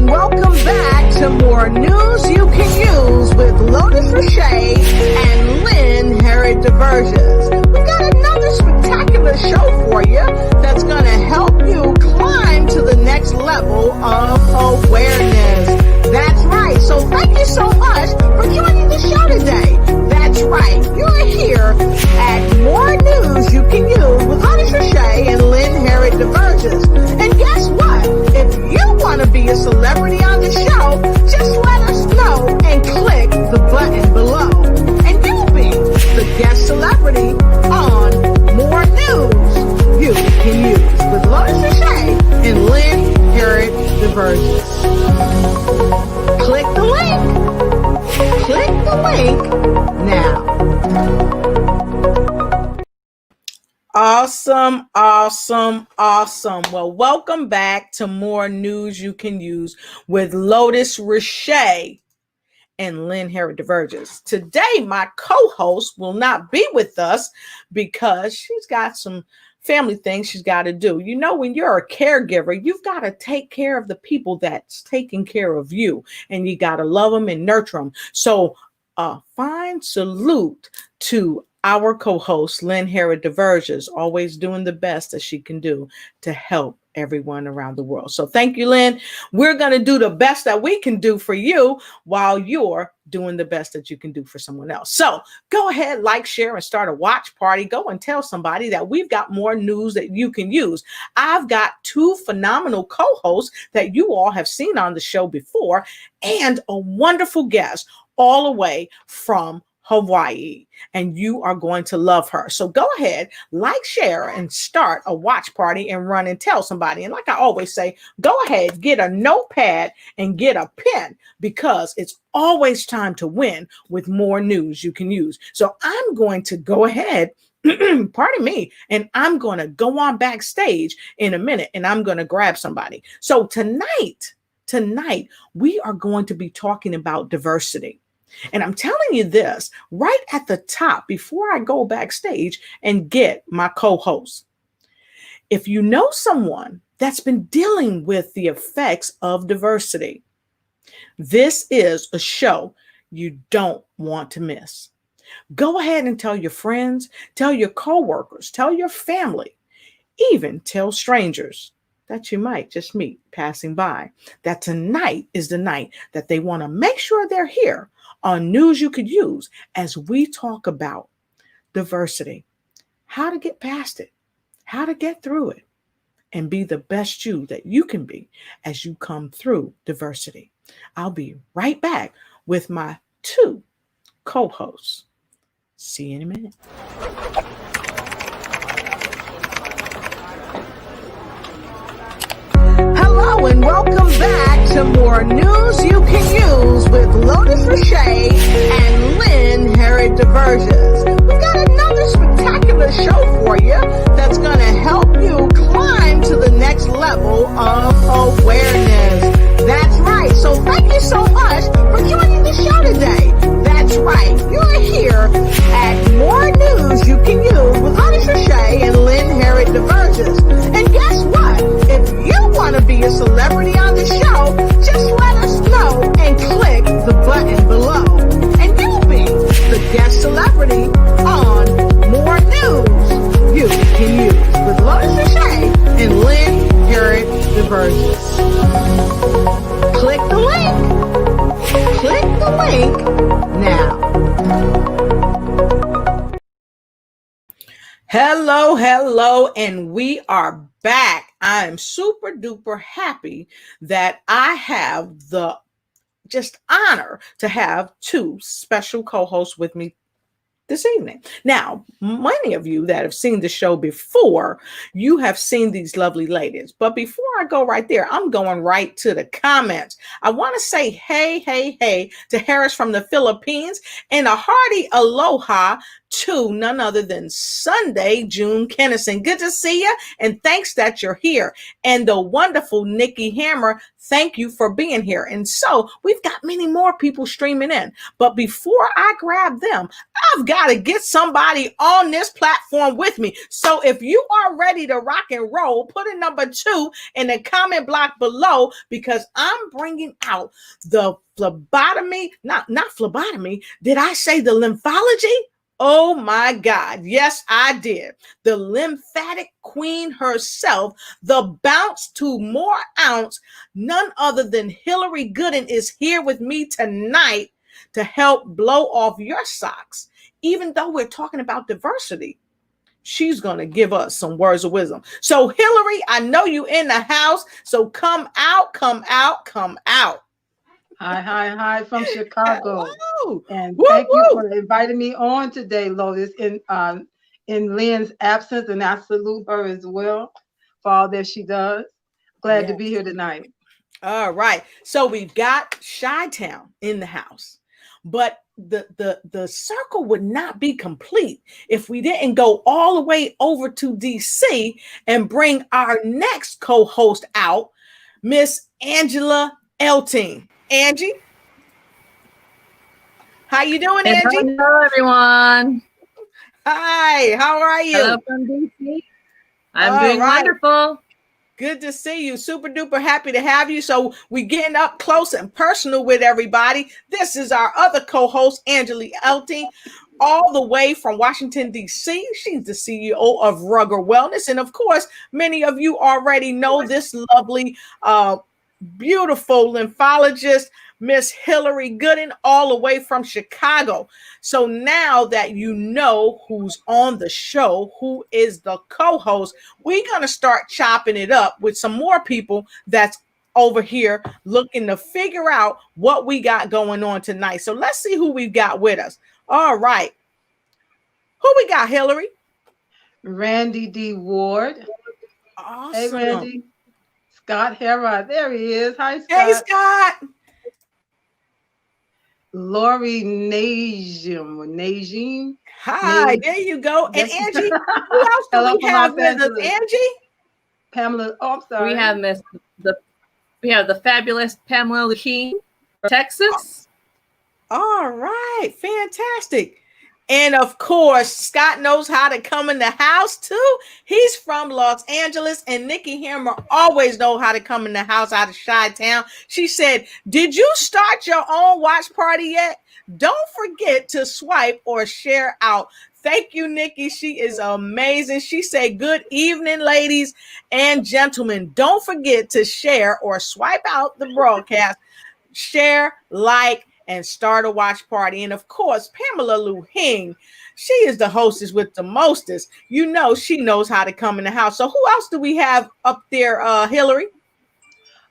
and welcome back to more news you can use with Lotus Richey and Lynn Harriet DeBurgess. We've got another spectacular show for you that's going to help you climb to the next level of awareness. That's right. So thank you so much for joining the show today. That's right. You're here at More News You Can Use with Lotus Richey and Lynn Harriet DeBurgess. And guess what? If you want to be a celebrity on the show, just let us know and click the button below. And you'll be the guest celebrity on More News You Can Use with Lotus Richey and Lynn Harriet DeBurgess. Click the link. Click the link now. Awesome, awesome, awesome. Well, welcome back to More News You Can Use with Lotus Richey and Lynn Harriet DeBurgess. Today, my co-host will not be with us because she's got some family things she's got to do. You know, when you're a caregiver, you've got to take care of the people that's taking care of you, and you got to love them and nurture them. So a fine salute to our co-host, Lynn Harriet DeBurgess, always doing the best that she can do to help everyone around the world. So thank you, Lynn. We're going to do the best that we can do for you while you're doing the best that you can do for someone else. So go ahead, like, share, and start a watch party. Go and tell somebody that we've got more news that you can use. I've got two phenomenal co-hosts that you all have seen on the show before, and a wonderful guest all the way from Hawaii, and you are going to love her. So go ahead, like, share, and start a watch party and run and tell somebody. And like I always say, go ahead, get a notepad and get a pen, because it's always time to win with more news you can use. So I'm going to go ahead, pardon me, and I'm going to go on backstage in a minute, and I'm going to grab somebody. So tonight, we are going to be talking about diversity. And I'm telling you this right at the top before I go backstage and get my co-host. If you know someone that's been dealing with the effects of diversity, this is a show you don't want to miss. Go ahead and tell your friends, tell your coworkers, tell your family, even tell strangers that you might just meet passing by, that tonight is the night that they want to make sure they're here on News You Could Use as we talk about diversity, how to get past it, how to get through it, and be the best you that you can be as you come through diversity. I'll be right back with my two co-hosts. See you in a minute. Hello and welcome back to More News You Can Use with Lotus Richey and Lynn Harriet DeBurgess. We've got another spectacular show for you that's going to help you climb to the next level of awareness. That's right. So thank you so much for joining the show today. That's right. You're here at More News You Can Use with Lotus Richey and Lynn Harriet DeBurgess. And guess what? If you want to be a celebrity on the show, just let us know and click the button below. And you'll be the guest celebrity on More News You Can Use with Lotus Richey and Lynn Harriet DeBurgess. Click the link. Click the link now. Hello, and we are back. I'm super duper happy that I have the just honor to have two special co-hosts with me this evening. Now, many of you that have seen the show before, you have seen these lovely ladies. But before I go right there, I'm going right to the comments. I want to say hey to Harris from the Philippines, and a hearty aloha to none other than Sunday, June Kennison. Good to see you, and thanks that you're here. And the wonderful Nikki Hammer, thank you for being here. And so we've got many more people streaming in. But before I grab them, I've got to get somebody on this platform with me. So if you are ready to rock and roll, put a number 2 in the comment block below, because I'm bringing out the phlebotomy, not phlebotomy. Did I say the lymphology? Oh my God. Yes, I did. The lymphatic queen herself, the bounce to more ounce, none other than Hillary Gooden is here with me tonight to help blow off your socks. Even though we're talking about diversity, she's going to give us some words of wisdom. So Hillary, I know you in the house, so come out, come out, come out. Hi from Chicago. Hello. And Woo, thank you woo. for inviting me on today, Lotus, in Lynn's absence, and I salute her as well for all that she does. Glad to be here tonight. All right. So we've got Chi-Town in the house. But the circle would not be complete if we didn't go all the way over to DC and bring our next co-host out, Miss Angela Elting. Angie, how you doing, Angie? Hello, everyone. Hi, how are you? Hello from DC. I'm doing wonderful. Good to see you. Super duper happy to have you. So we getting up close and personal with everybody. This is our other co-host, Angela Elting, all the way from Washington, D.C. She's the CEO of Rugger Wellness. And of course, many of you already know this lovely, beautiful lymphologist, Miss Hillary Gooden, all the way from Chicago. So now that you know who's on the show, who is the co-host, we're going to start chopping it up with some more people that's over here looking to figure out what we got going on tonight. So let's see who we've got with us. All right. Who we got, Hillary? Randy D. Ward. Awesome. Hey, Randy. Scott Herrod. There he is. Hi, Scott. Hey, Scott. Lori Najim. Hi, there you go. And Angie, who else do we have with us? Angie? Pamela. Oh, I'm sorry. We have the fabulous Pamela Lukeen from Texas. All right, fantastic. And of course, Scott knows how to come in the house too. He's from Los Angeles, and Nikki Hammer always knows how to come in the house out of Chi-Town. She said, "Did you start your own watch party yet? Don't forget to swipe or share out." Thank you, Nikki. She is amazing. She said, "Good evening, ladies and gentlemen. Don't forget to share or swipe out the broadcast, share, like, and start a watch party." And of course, Pamela Luhing, she is the hostess with the mostest. You know, she knows how to come in the house. So who else do we have up there, Hillary?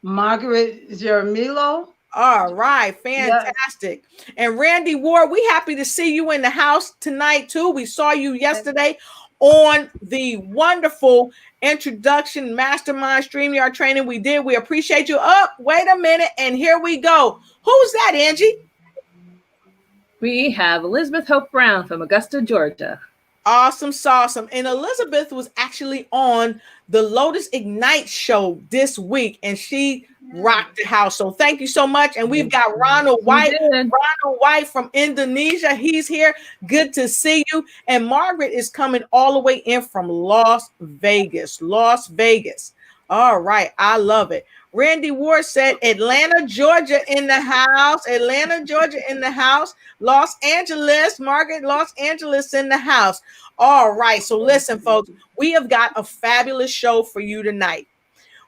Margaret Jeremilo. All right, fantastic. Yes. And Randy Ward, we happy to see you in the house tonight too. We saw you yesterday on the wonderful introduction mastermind StreamYard training we did. We appreciate you. Wait a minute, and here we go. Who's that, Angie? We have Elizabeth Hope Brown from Augusta, Georgia. Awesome, awesome. And Elizabeth was actually on the Lotus Ignite show this week, and she rocked the house. So thank you so much. And we've got Ronald White. Ronald White from Indonesia. He's here. Good to see you. And Margaret is coming all the way in from Las Vegas. Las Vegas. All right. I love it. Randy Ward said Atlanta, Georgia in the house. Atlanta, Georgia in the house. Los Angeles, Margaret, Los Angeles in the house. All right. So listen, folks, we have got a fabulous show for you tonight.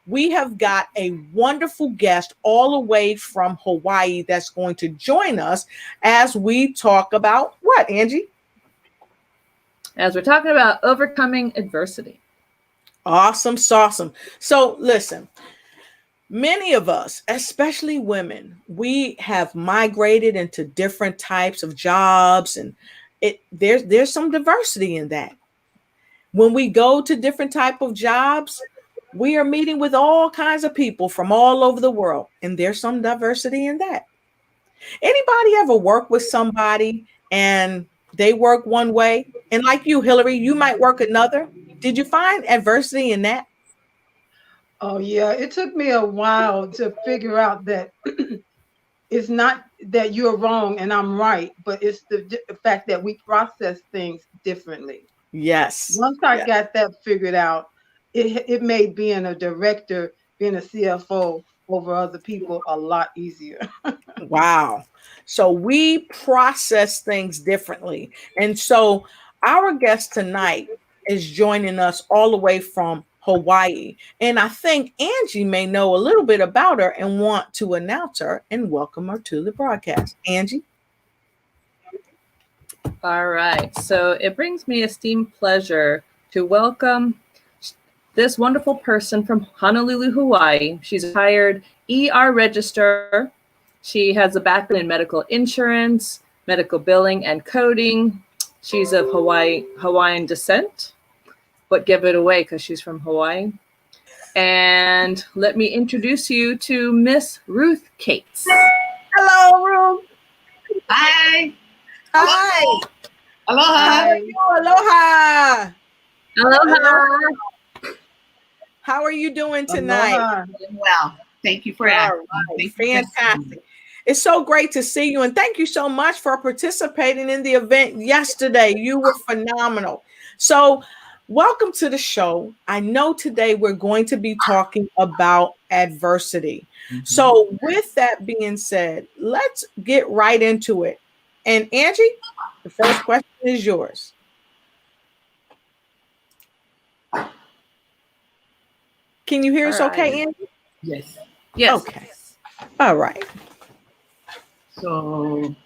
We have got a wonderful guest all the way from Hawaii that's going to join us as we talk about what, Angie? As we're talking about overcoming adversity. Awesome, awesome. So listen, many of us, especially women, we have migrated into different types of jobs, and there's some diversity in that. When we go to different type of jobs, we are meeting with all kinds of people from all over the world, and there's some diversity in that. Anybody ever work with somebody and they work one way, and like you, Hillary, you might work another. Did you find adversity in that? Oh yeah, it took me a while to figure out that it's not that you're wrong and I'm right, but it's the fact that we process things differently. Yes. Once I Yeah. got that figured out, it made being a director, being a CFO over other people a lot easier. Wow. So we process things differently. And so our guest tonight is joining us all the way from Hawaii. And I think Angie may know a little bit about her and want to announce her and welcome her to the broadcast. Angie? All right. So it brings me esteemed pleasure to welcome this wonderful person from Honolulu, Hawaii. She's a retired ER register. She has a background in medical insurance, medical billing, and coding. She's of Hawaiian descent, but give it away because she's from Hawaii. And let me introduce you to Miss Ruth Cates. Hello, Ruth. Hi. Hi. Aloha. Hi. Aloha. Aloha. How are you doing tonight? Aloha. Well, thank you for All asking. right. Thank you for Fantastic. It's so great to see you. And thank you so much for participating in the event yesterday. You were phenomenal. So, welcome to the show. I know today we're going to be talking about adversity. So, with that being said, let's get right into it. And Angie, the first question is yours. Can you hear us All okay, right. Angie? Yes. Yes. Okay. All right. So,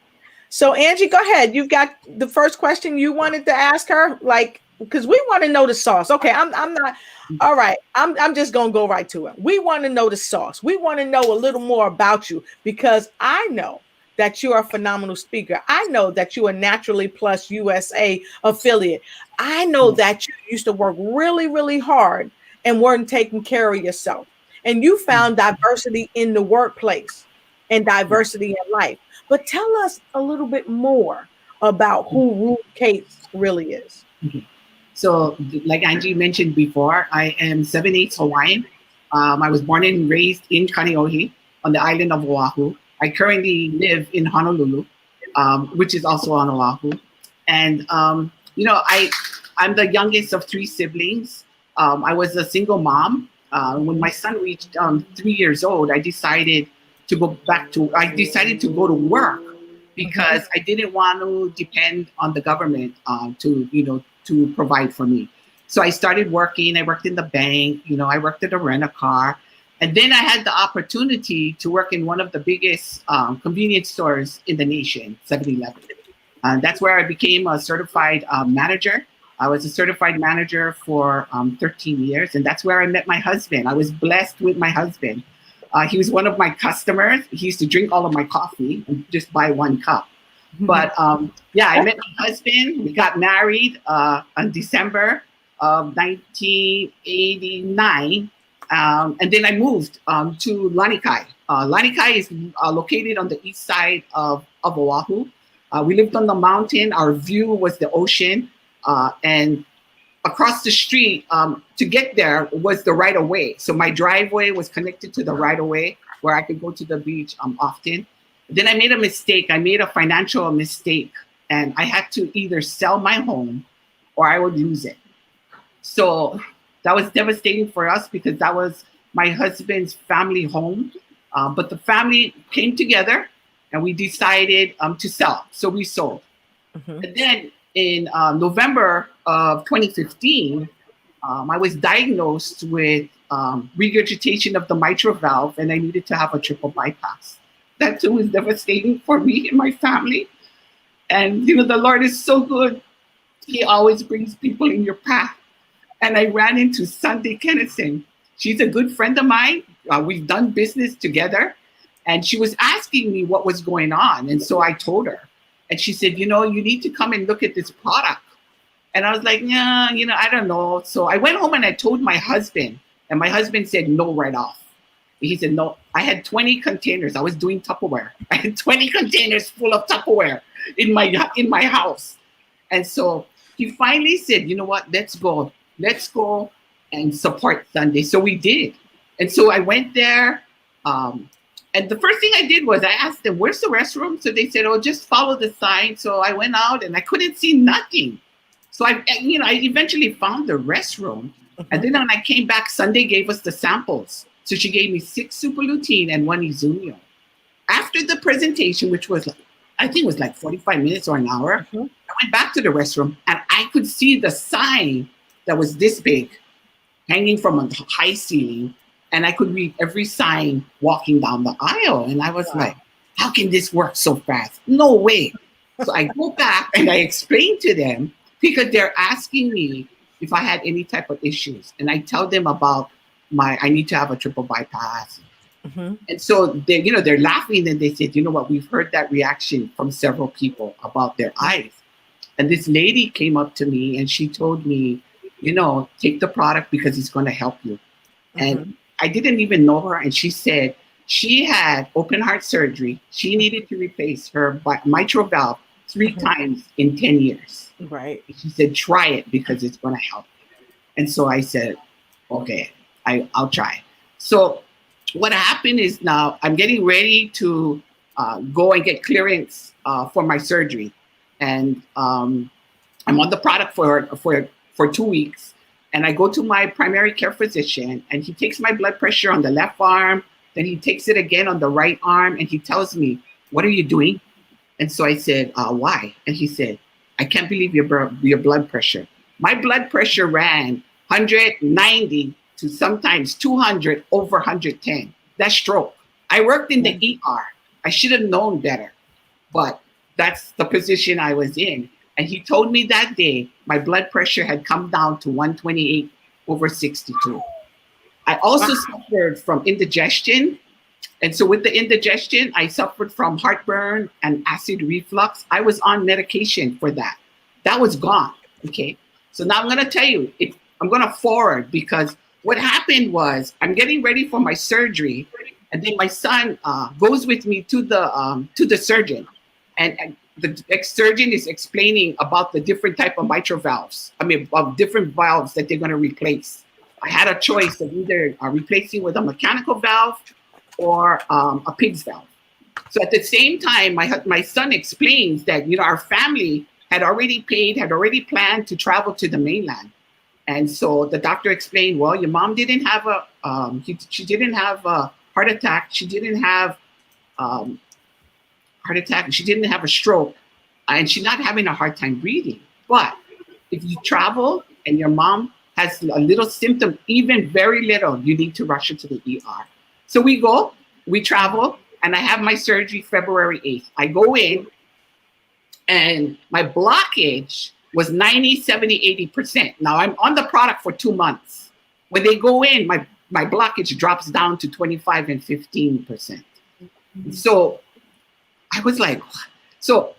So Angie, go ahead. You've got the first question you wanted to ask her, like, because we want to know the sauce. Okay, I'm not. All right, I'm just gonna go right to it. We want to know the sauce. We want to know a little more about you because I know that you are a phenomenal speaker. I know that you are Naturally Plus USA affiliate. I know that you used to work really, really hard and weren't taking care of yourself, and you found diversity in the workplace and diversity in life. But tell us a little bit more about who Ruth Cates really is. so like Angie mentioned before, I am 7/8 Hawaiian. I was born and raised in Kaneohe on the island of Oahu. I currently live in Honolulu, which is also on Oahu. And I'm the youngest of three siblings. I was a single mom. When my son reached 3 years old, I decided to go to work because I didn't want to depend on the government to provide for me. So I started working. I worked in the bank. I worked at a rent-a-car. And then I had the opportunity to work in one of the biggest convenience stores in the nation, 7-Eleven. That's where I became a certified manager. I was a certified manager for 13 years, and that's where I met my husband. I was blessed with my husband. He was one of my customers. He used to drink all of my coffee and just buy one cup. But I met my husband. We got married on December of 1989. And then I moved to Lanikai. Lanikai is located on the east side of Oahu. We lived on the mountain. Our view was the ocean. And across the street to get there was the right of way. So my driveway was connected to the right of way where I could go to the beach often. Then I made a mistake. I made a financial mistake, and I had to either sell my home or I would lose it. So that was devastating for us because that was my husband's family home. But the family came together and we decided to sell. So we sold. Mm-hmm. And then in November of 2015, I was diagnosed with regurgitation of the mitral valve, and I needed to have a triple bypass. That too was devastating for me and my family. And the Lord is so good. He always brings people in your path. And I ran into Sunday Kennison. She's a good friend of mine. We've done business together. And she was asking me what was going on. And so I told her. And she said, you need to come and look at this product. And I was like, yeah, I don't know. So I went home and I told my husband. And my husband said no right off. He said, no, I had 20 containers. I was doing Tupperware. I had 20 containers full of Tupperware in my house. And so he finally said, you know what, let's go and support Sunday. So we did. And so I went there. And the first thing I did was I asked them, where's the restroom? So they said, oh, just follow the sign. So I went out and I couldn't see nothing. So I eventually found the restroom. And then when I came back, Sunday gave us the samples. So she gave me 6 super lutein and 1 Izumio. After the presentation, which was, I think it was like 45 minutes or an hour, I went back to the restroom and I could see the sign that was this big hanging from a high ceiling. And I could read every sign walking down the aisle. And I was like, how can this work so fast? No way. So I go back and I explain to them because they're asking me if I had any type of issues. And I tell them about I need to have a triple bypass. And so they're laughing and they said, you know what, we've heard that reaction from several people about their eyes. And this lady came up to me and she told me, take the product because it's going to help you. And I didn't even know her. And she said she had open heart surgery. She needed to replace her mitral valve 3 times in 10 years. Right. She said, try it because it's going to help. And so I said, okay, I'll try. So what happened is now I'm getting ready to go and get clearance for my surgery. And I'm on the product for 2 weeks. And I go to my primary care physician and he takes my blood pressure on the left arm. Then he takes it again on the right arm. And he tells me, what are you doing? And so I said, why? And he said, I can't believe your blood pressure. My blood pressure ran 190 to sometimes 200 over 110. That's stroke. I worked in the ER. I should have known better, but that's the position I was in. And he told me that day my blood pressure had come down to 128 over 62. I also suffered from indigestion. And so with the indigestion, I suffered from heartburn and acid reflux. I was on medication for that. That was gone. Okay. So now I'm going to tell you, I'm going to forward because what happened was I'm getting ready for my surgery. And then my son goes with me to the surgeon. And the ex-surgeon is explaining about the different type of mitral valves. Of different valves that they're going to replace. I had a choice of either replacing with a mechanical valve or a pig's valve. So at the same time, my son explains that, our family had already planned to travel to the mainland. And so the doctor explained, well, your mom didn't have she didn't have a heart attack. She didn't have She didn't have a stroke, and she's not having a hard time breathing. But if you travel and your mom has a little symptom, even very little, you need to rush her to the ER. So we travel, and I have my surgery February 8th. I go in, and my blockage was 90, 70, 80%. Now I'm on the product for 2 months. When they go in, my blockage drops down to 25 and 15%. So I was like, so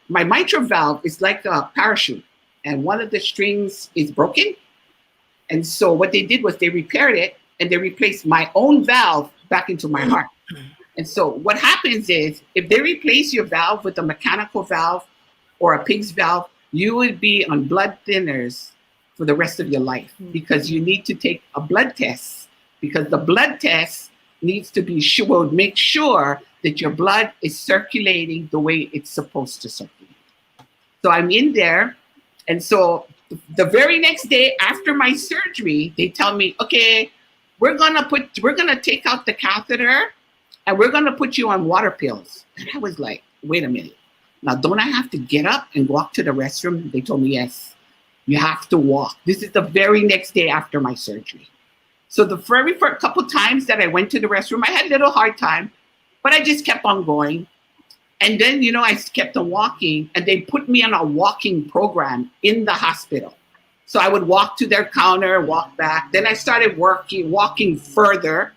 my mitral valve is like a parachute, and one of the strings is broken. And so what they did was they repaired it, and they replaced my own valve back into my heart. And so what happens is if they replace your valve with a mechanical valve or a pig's valve, you would be on blood thinners for the rest of your life because you need to take a blood test, because the blood test needs to be make sure that your blood is circulating the way it's supposed to circulate. So I'm in there. And so the very next day after my surgery, they tell me, okay, we're going to take out the catheter and we're going to put you on water pills. And I was like, wait a minute. Now, don't I have to get up and walk to the restroom? They told me, yes, you have to walk. This is the very next day after my surgery. So the very first couple times that I went to the restroom, I had a little hard time, but I just kept on going. And then, I kept on walking, and they put me on a walking program in the hospital. So I would walk to their counter, walk back. Then I started walking further.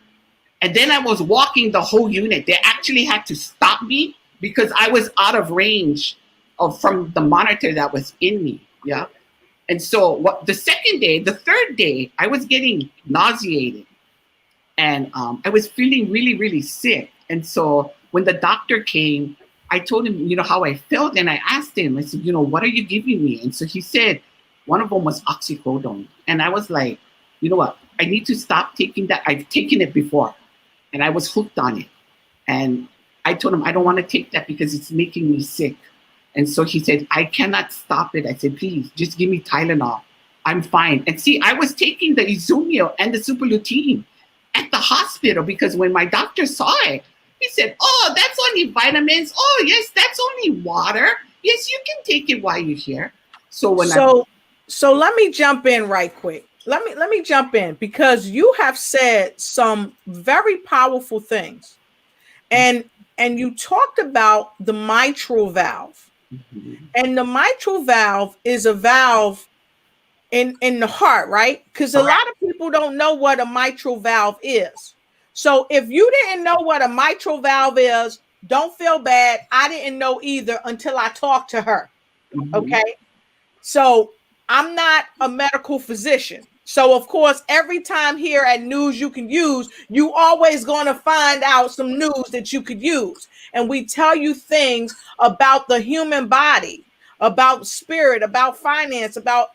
And then I was walking the whole unit. They actually had to stop me because I was out of range from the monitor that was in me. Yeah. And so the third day, I was getting nauseated, and I was feeling really, really sick. And so when the doctor came, I told him, how I felt, and I asked him, I said, what are you giving me? And so he said, one of them was oxycodone. And I was like, you know what? I need to stop taking that. I've taken it before, and I was hooked on it. And I told him, I don't want to take that because it's making me sick. And so he said, I cannot stop it. I said, please, just give me Tylenol. I'm fine. And see, I was taking the Izumio and the Superlutein at the hospital because when my doctor saw it, he said, oh, that's only vitamins. Oh, yes, that's only water. Yes, you can take it while you're here. So let me jump in right quick. Let me jump in because you have said some very powerful things. And you talked about the mitral valve. Mm-hmm. And the mitral valve is a valve in the heart, right? Because a lot of people don't know what a mitral valve is. So if you didn't know what a mitral valve is, don't feel bad. I didn't know either until I talked to her. Mm-hmm. Okay. So I'm not a medical physician. So of course, every time here at News You Can Use, you always going to find out some news that you could use. And we tell you things about the human body, about spirit, about finance, about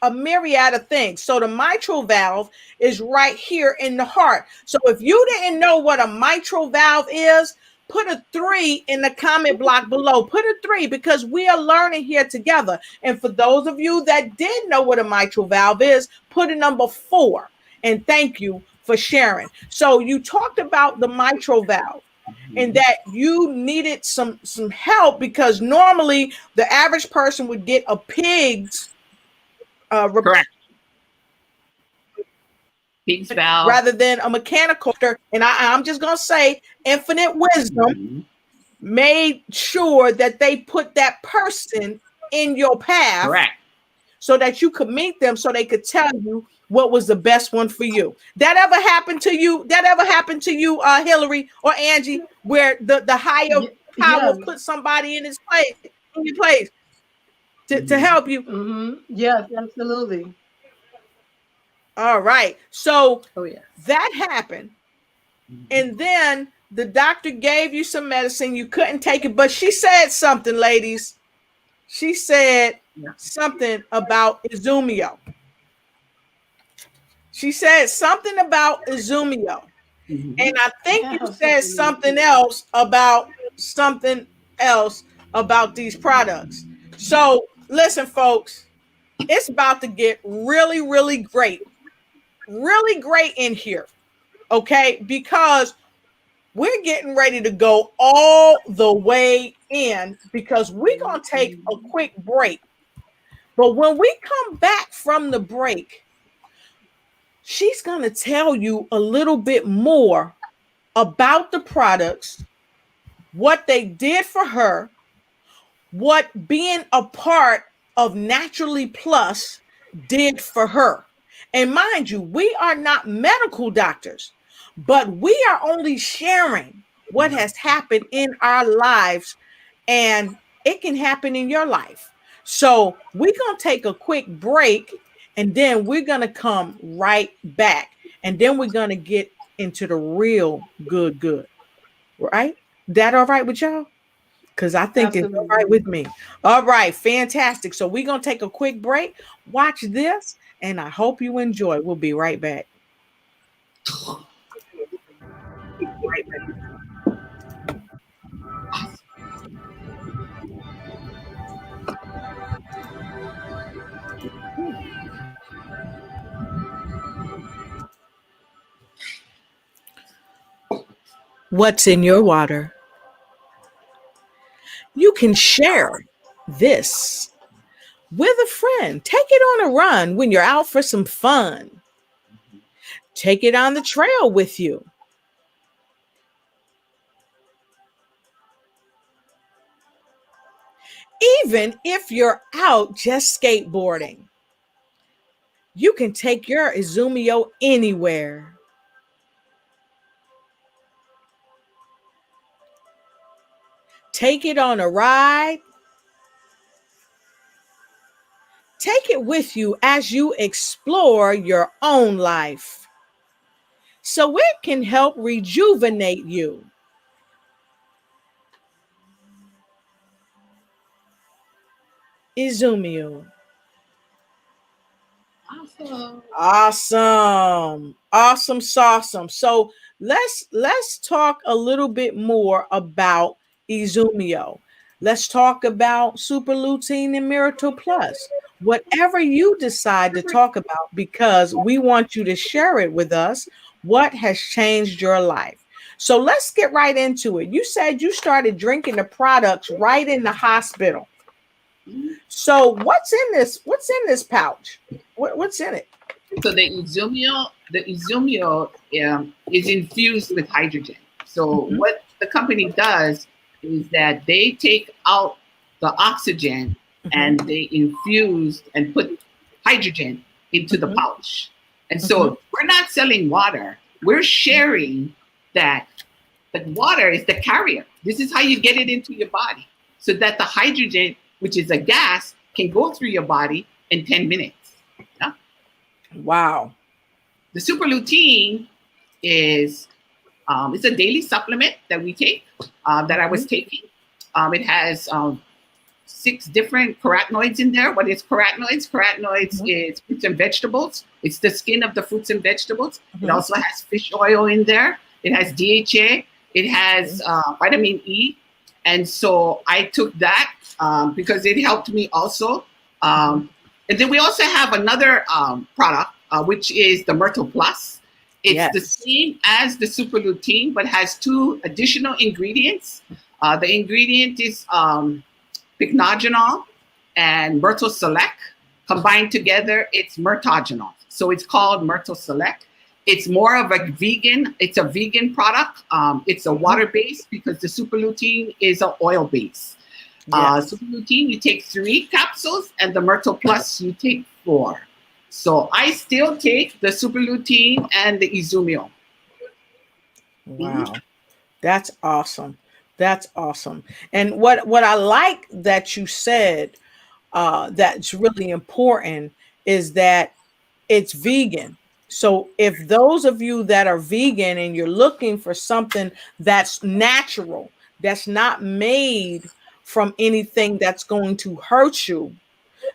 a myriad of things. So the mitral valve is right here in the heart. So if you didn't know what a mitral valve is, put a 3 in the comment block below. Put a 3 because we are learning here together. And for those of you that did know what a mitral valve is, put a number 4. And thank you for sharing. So you talked about the mitral valve and that you needed some help because normally the average person would get a pig's Correct. Pig's valve. Rather than a mechanical. And I'm just going to say infinite wisdom made sure that they put that person in your path. Correct. So that you could meet them so they could tell you what was the best one for you. That ever happened to you? Hillary or Angie, where the higher power put somebody in your place to help you? Mm-hmm. Yes, absolutely. All right. So yeah, that happened. And then the doctor gave you some medicine. You couldn't take it, but she said something, ladies. She said something about Izumio. She said something about Izumio. Mm-hmm. And I think you said something else about these products. So listen, folks, it's about to get really, really great in here. Okay, because we're getting ready to go all the way in because we're going to take a quick break. But when we come back from the break, she's going to tell you a little bit more about the products, what they did for her, what being a part of Naturally Plus did for her. And mind you, we are not medical doctors, but we are only sharing what has happened in our lives, and it can happen in your life. So we're going to take a quick break, and then we're going to come right back. And then we're going to get into the real good. Right? That all right with y'all? Because I think it's all right with me. All right, fantastic. So we're going to take a quick break. Watch this, and I hope you enjoy. We'll be right back. What's in your water? You can share this with a friend. Take it on a run when you're out for some fun. Take it on the trail with you. Even if you're out just skateboarding, you can take your Izumio anywhere. Take it on a ride. Take it with you as you explore your own life, so it can help rejuvenate you. Izumio. Awesome. Awesome sauceum. So let's talk a little bit more about Izumio. Let's talk about super lutein and miracle plus, whatever you decide to talk about, because we want you to share it with us. What has changed your life? So let's get right into it. You said you started drinking the products right in the hospital. So what's in this pouch? What's in it? So the Izumio is infused with hydrogen. So Mhm. what the company does is that they take out the oxygen Mhm. and they infuse and put hydrogen into the Mhm. pouch. And Mhm. so we're not selling water. We're sharing that the water is the carrier. This is how you get it into your body so that the hydrogen, which is a gas, can go through your body in 10 minutes. Yeah? Wow. The super lutein is it's a daily supplement that we take that I was Mhm. taking. It has 6 different carotenoids in there. What is carotenoids? Carotenoids Mhm. is fruits and vegetables. It's the skin of the fruits and vegetables. It Mhm. also has fish oil in there. It has DHA. It has vitamin E. And so I took that because it helped me also. Mhm. And then we also have another product, which is the Myrtle Plus. It's the Yes. same as the super lutein, but has 2 additional ingredients. The ingredient is pycnogenol and Myrtle Select. Combined together, it's Myrtogenol. So it's called Myrtle Select. It's more of a vegan. It's a vegan product. It's a Mhm. water base because the super lutein is an oil base. Yes. Super lutein, you take 3 capsules, and the Myrtle Plus, you take 4. So I still take the super lutein and the Izumio. Wow. That's awesome. That's awesome. And what I like that you said, that's really important, is that it's vegan. So if those of you that are vegan and you're looking for something that's natural, that's not made from anything that's going to hurt you,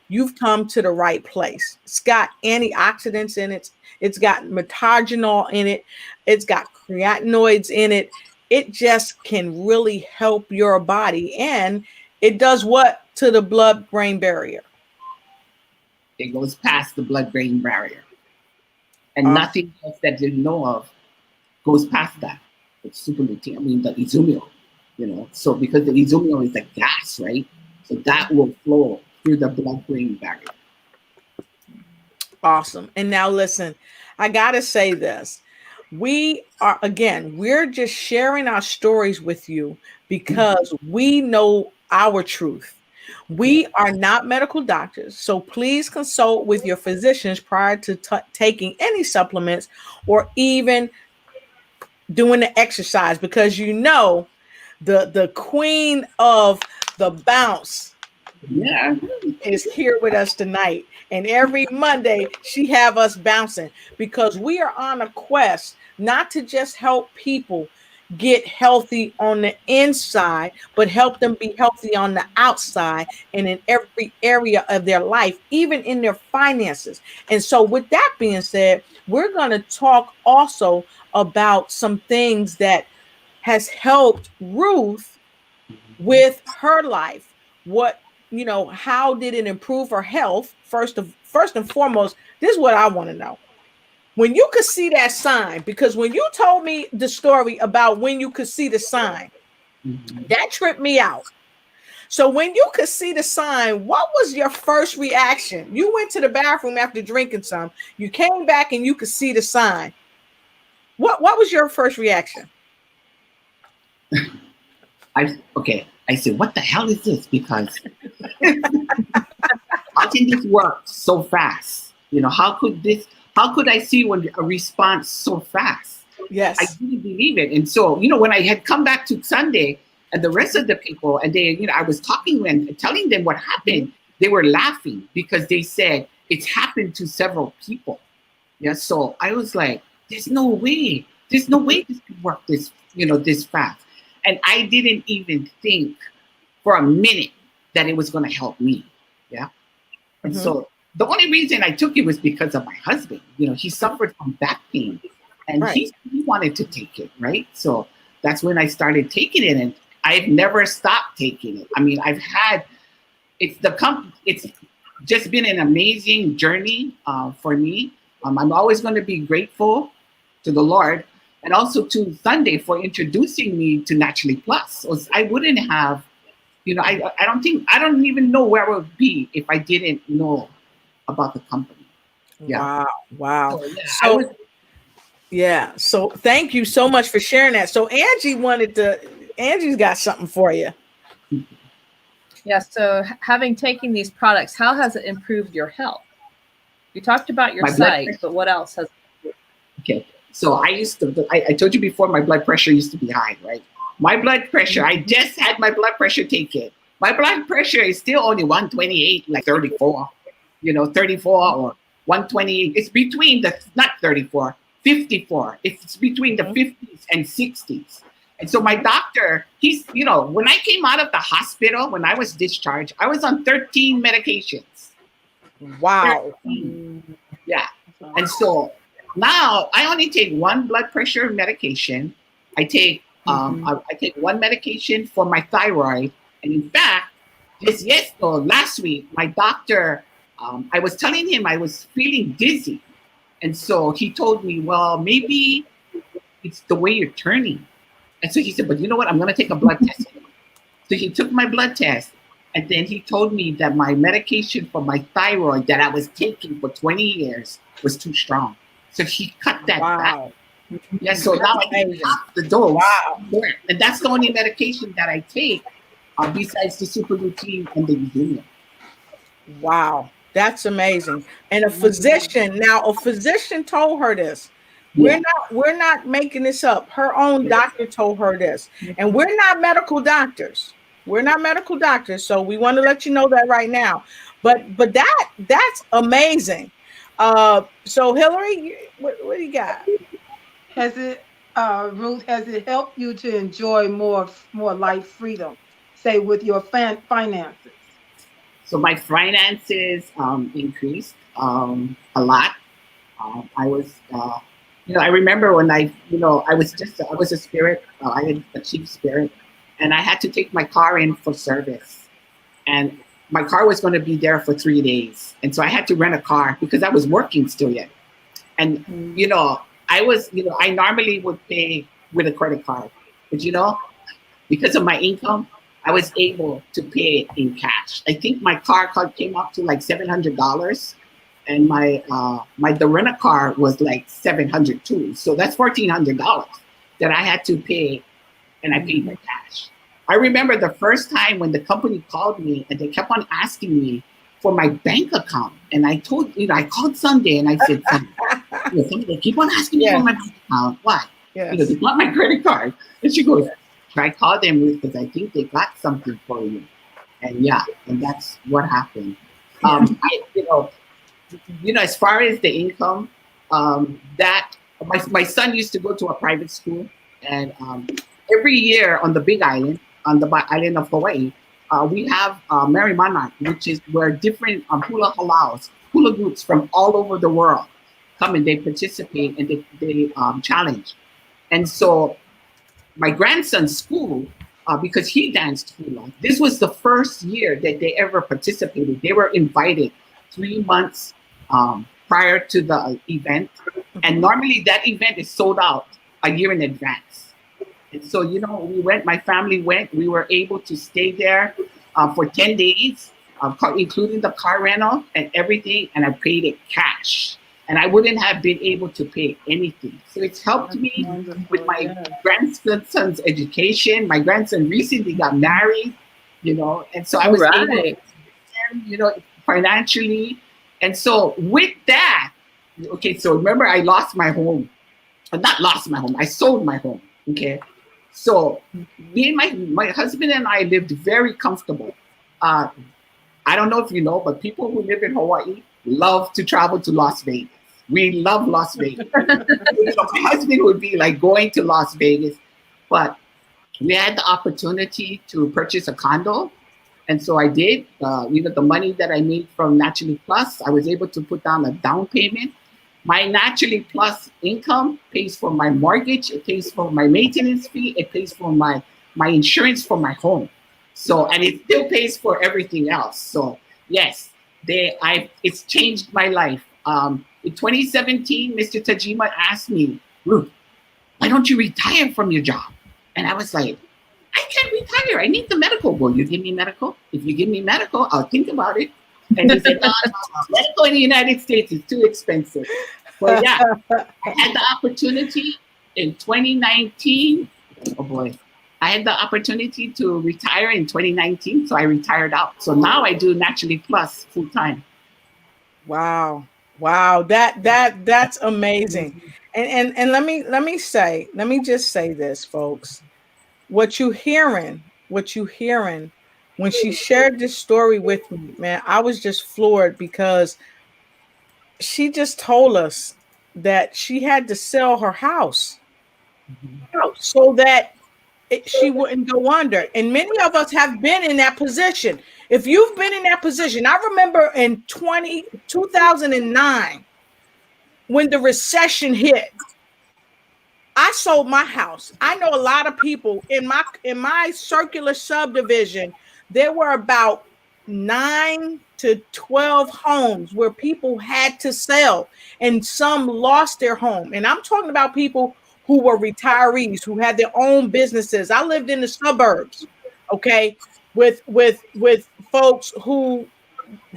you've come to the right place. It's got antioxidants in it. It's got metagenol in it. It's got creatinoids in it. It just can really help your body. And it does what to the blood-brain barrier? It goes past the blood-brain barrier, and Awesome. nothing else that you know of goes past that. It's super lutein. I mean, the Izumio, So because the Izumio is a gas, right? So that will flow through the blood-brain barrier. Awesome. And now listen, I got to say this. We're just sharing our stories with you because we know our truth. Yeah. We are not medical doctors, so please consult with your physicians prior to taking any supplements or even doing the exercise, because the queen of the bounce Yeah. is here with us tonight, and every Monday she have us bouncing, because we are on a quest not to just help people get healthy on the inside, but help them be healthy on the outside and in every area of their life, even in their finances. And so with that being said, we're going to talk also about some things that has helped Ruth with her life. How did it improve her health? First and foremost, this is what I want to know. When you could see that sign, because when you told me the story about when you could see the sign, Mhm. that tripped me out. So when you could see the sign, what was your first reaction? You went to the bathroom after drinking some, you came back and you could see the sign. What was your first reaction? I said, what the hell is this? Because how can this work so fast? How could I see a response so fast? I Yes. didn't believe it. And so, when I had come back to Sunday and the rest of the people, and I was talking and telling them what happened, they were laughing because they said it's happened to several people. Yeah. So I was like, there's no way. There's no way this could work this fast. And I didn't even think for a minute that it was going to help me. Yeah. And so the only reason I took it was because of my husband. He suffered from back pain, and Right. he wanted to take it, right? So that's when I started taking it, and I've never stopped taking it. I mean, it's just been an amazing journey for me. I'm always going to be grateful to the Lord, and also to Sunday for introducing me to Naturally Plus. So I wouldn't have, I don't even know where I would be if I didn't know about the company. Yeah. Wow. So, So thank you so much for sharing that. So Angie's got something for you. Yeah. So having taken these products, how has it improved your health? You talked about your sight, but what else has? Okay. So I told you before, my blood pressure used to be high, right? My blood pressure, I just had my blood pressure taken. My blood pressure is still only 128, like 34, 34 or 128. It's between not 34, 54. It's between the 50s and 60s. And so my doctor, when I came out of the hospital, when I was discharged, I was on 13 medications. Wow. 13. Yeah. And so now I only take one blood pressure medication. I take I take one medication for my thyroid. And in fact, last week, my doctor, I was telling him I was feeling dizzy. And so he told me, well, maybe it's the way you're turning. And so he said, but you know what? I'm going to take a blood test. So he took my blood test. And then he told me that my medication for my thyroid that I was taking for 20 years was too strong. So he cut that back. Yeah, so now I take half the dose. Wow. And that's the only medication that I take besides the super routine and the Eudunia. Wow. That's amazing. And a physician told her this. Yeah. We're not making this up. Her own doctor told her this. And we're not medical doctors. We're not medical doctors. So we want to let you know that right now. But that's amazing. So Hillary, what do you got? Ruth, has it helped you to enjoy more life freedom, say with your finances? So my finances increased a lot. I was, I remember when I was a spirit. I had a chief spirit, and I had to take my car in for service, and my car was going to be there for 3 days, and so I had to rent a car because I was working still yet, and I normally would pay with a credit card, but because of my income, I was able to pay it in cash. I think my car came up to like $700. And the rental car was like $700 too. So that's $1,400 that I had to pay, and I paid by cash. I remember the first time when the company called me and they kept on asking me for my bank account. And I called Sunday and I said, they keep on asking me for my bank account. Why? Yes. They want my credit card. And she goes, I called them because I think they got something for you. And and that's what happened. As far as the income, that my son used to go to a private school, and every year on the Big Island, on the island of Hawaii, we have Merry Monarch, which is where different hula groups from all over the world come and they participate and they challenge. And so my grandson's school, because he danced hula, this was the first year that they ever participated. They were invited 3 months prior to the event. And normally that event is sold out a year in advance. And so, my family went, we were able to stay there for 10 days, including the car rental and everything. And I paid it cash. And I wouldn't have been able to pay anything. So it's helped me with my grandson's education. My grandson recently got married, and so I was able to, financially. And so with that, so remember I lost my home. Not lost my home, I sold my home. Okay. So me and my husband and I lived very comfortable. I don't know if you know, but people who live in Hawaii love to travel to Las Vegas. We love Las Vegas. My husband would be like going to Las Vegas, but we had the opportunity to purchase a condo And so I did. The money that I made from Naturally Plus, I was able to put down a down payment. My Naturally Plus income pays for my mortgage. It pays for my maintenance fee. It pays for my insurance for my home. So, and it still pays for everything else. So yes, it's changed my life. In 2017, Mr. Tajima asked me, Ruth, why don't you retire from your job? And I was like, I can't retire. I need the medical. Will you give me medical? If you give me medical, I'll think about it. And he said, no. Medical in the United States is too expensive. But yeah, I had the opportunity in 2019. Oh boy. I had the opportunity to retire in 2019, so I retired out. So now I do Naturally Plus full time. Wow. That's amazing. And let me just say this, folks. What you hearing when she shared this story with me, man, I was just floored because she just told us that she had to sell her house so that she wouldn't go under. And many of us have been in that position. If you've been in that position, I remember in 2009 when the recession hit, I sold my house. I know a lot of people in my circular subdivision. There were about 9 to 12 homes where people had to sell, and some lost their home. And I'm talking about people who were retirees, who had their own businesses. I lived in the suburbs, okay, with folks who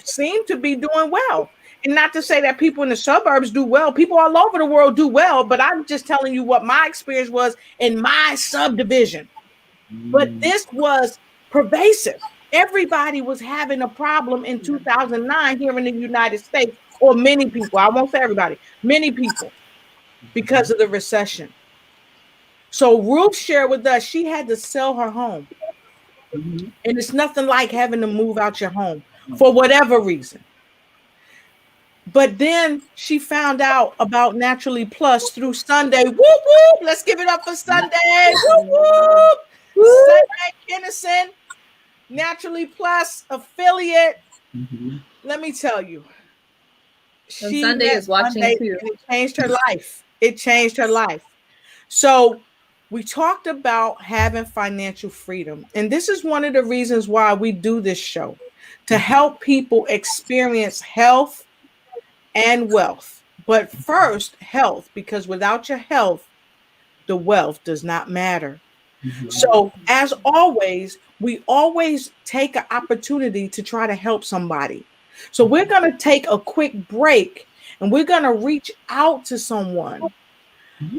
seem to be doing well. And not to say that people in the suburbs do well. People all over the world do well, but I'm just telling you what my experience was in my subdivision. But this was pervasive. Everybody was having a problem in 2009 here in the United States, or many people. I won't say everybody, many people, because of the recession. So Ruth shared with us she had to sell her home. And it's nothing like having to move out your home for whatever reason. But then she found out about Naturally Plus through Sunday. Whoop, whoop. Let's give it up for Sunday. Whoop, whoop. Sunday Kinnison, Naturally Plus affiliate. Let me tell you. And Sunday is watching too. It changed her life. It changed her life. So we talked about having financial freedom. And this is one of the reasons why we do this show, to help people experience health and wealth. But first, health, because without your health, the wealth does not matter. So as always, we always take an opportunity to try to help somebody. So we're going to take a quick break and we're going to reach out to someone,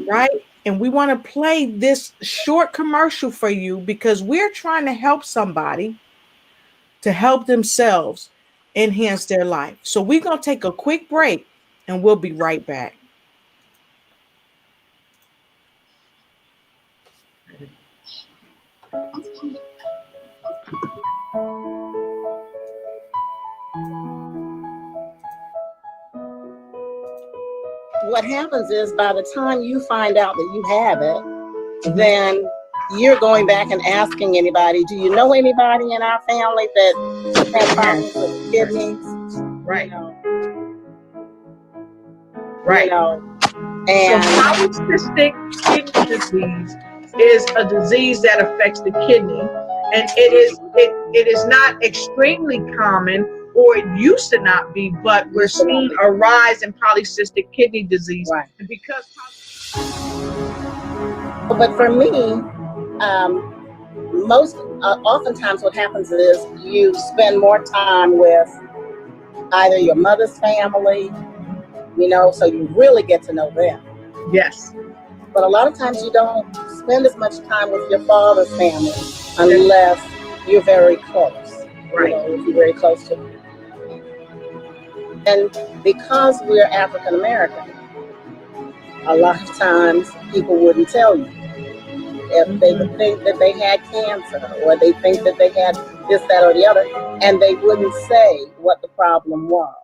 right? And we want to play this short commercial for you because we're trying to help somebody to help themselves enhance their life. So we're going to take a quick break and we'll be right back. What happens is by the time you find out that you have it, then you're going back and asking anybody, do you know anybody in our family that has problems with kidneys? Right. You know, Right. You know, and so polycystic kidney disease is a disease that affects the kidney, and it is not extremely common, or it used to not be, but we're seeing a rise in polycystic kidney disease. Right. And because but for me, oftentimes what happens is you spend more time with either your mother's family, you know, so you really get to know them. Yes. But a lot of times you don't spend as much time with your father's family unless you're very close. Right. You know, if you're very close to them. And because we're African American, a lot of times people wouldn't tell you. If they would think that they had cancer, or they think that they had this, that, or the other, and they wouldn't say what the problem was.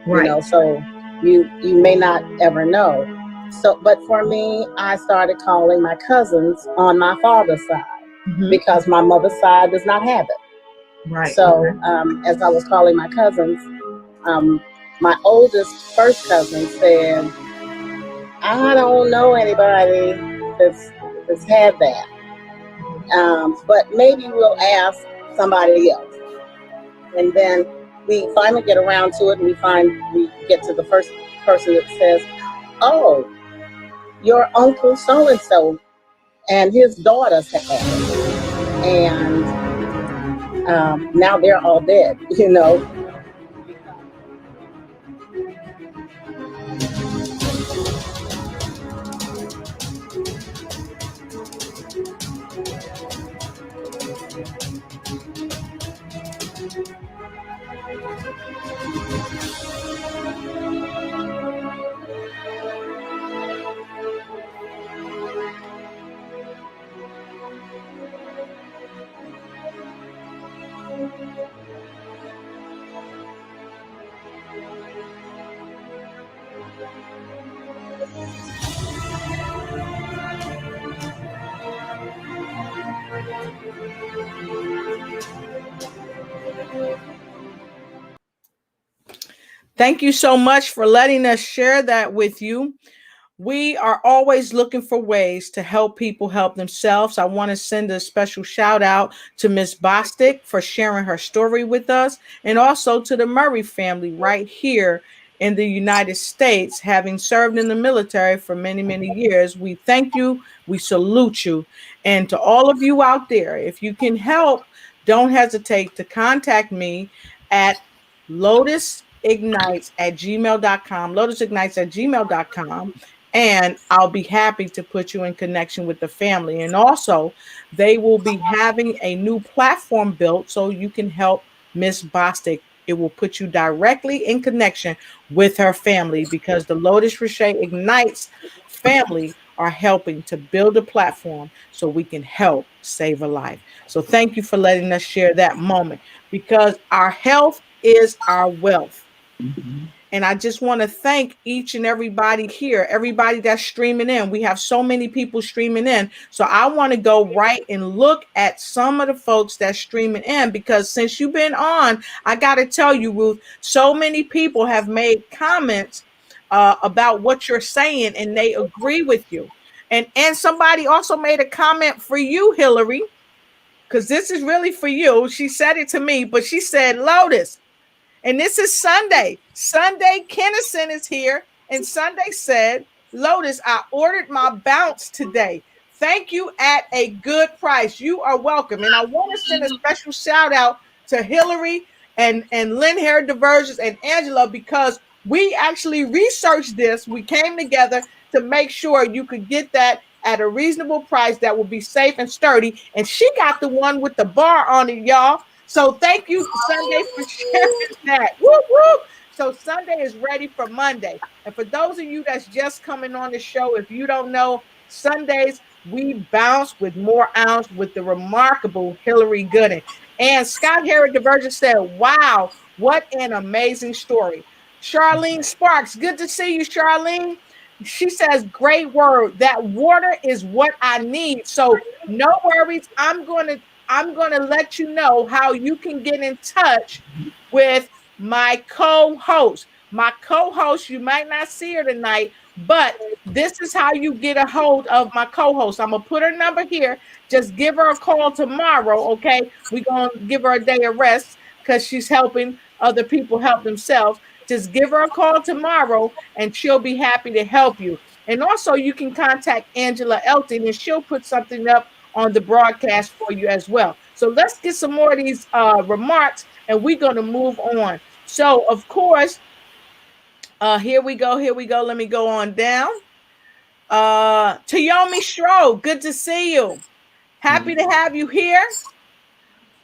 Right. You know, so you may not ever know. So, but for me, I started calling my cousins on my father's side. because my mother's side does not have it. Right. So as I was calling my cousins, my oldest first cousin said, I don't know anybody that's had that. But maybe we'll ask somebody else. And then we finally get around to it, and we get to the first person that says, oh, your uncle so and so and his daughters had it. And now they're all dead, you know. Thank you so much for letting us share that with you. We are always looking for ways to help people help themselves. I want to send a special shout out to Miss Bostic for sharing her story with us, and also to the Murray family right here in the United States, having served in the military for many, many years. We thank you. We salute you. And to all of you out there, if you can help, don't hesitate to contact me at lotusignites@gmail.com, lotusignites@gmail.com, and I'll be happy to put you in connection with the family. And also, they will be having a new platform built so you can help Miss Bostic. It will put you directly in connection with her family, because the Lotus Richey Ignites family are helping to build a platform so we can help save a life. So thank you for letting us share that moment, because our health is our wealth. And I just want to thank each and everybody here, everybody that's streaming in. We have so many people streaming in. So I want to go right and look at some of the folks that's streaming in, because since you've been on, I got to tell you, Ruth, so many people have made comments about what you're saying, and they agree with you. And somebody also made a comment for you, Hillary, because this is really for you. She said it to me, but she said, Lotus, and this is Sunday. Sunday Kennison is here. And Sunday said, Lotus, I ordered my bounce today. Thank you at a good price. You are welcome. And I want to send a special shout out to Hillary and Lynn Hair Diversions and Angela, because we actually researched this. We came together to make sure you could get that at a reasonable price that will be safe and sturdy. And she got the one with the bar on it, y'all. So thank you, Sunday, for sharing that. Whoop, whoop. So Sunday is ready for Monday. And for those of you that's just coming on the show, if you don't know, Sundays we bounce with more ounce with the remarkable Hillary Gooden. And Scott Harrod Divergent said, wow, what an amazing story. Charlene Sparks, good to see you, Charlene. She says, great word. That water is what I need. So no worries. I'm going to let you know how you can get in touch with my co-host. My co-host, you might not see her tonight, but this is how you get a hold of my co-host. I'm going to put her number here. Just give her a call tomorrow, okay? We're going to give her a day of rest because she's helping other people help themselves. Just give her a call tomorrow and she'll be happy to help you. And also you can contact Angela Elton and she'll put something up on the broadcast for you as well. So let's get some more of these remarks and we're going to move on. So, of course, here we go. Let me go on down. Tayomi Shro, good to see you. Happy to have you here.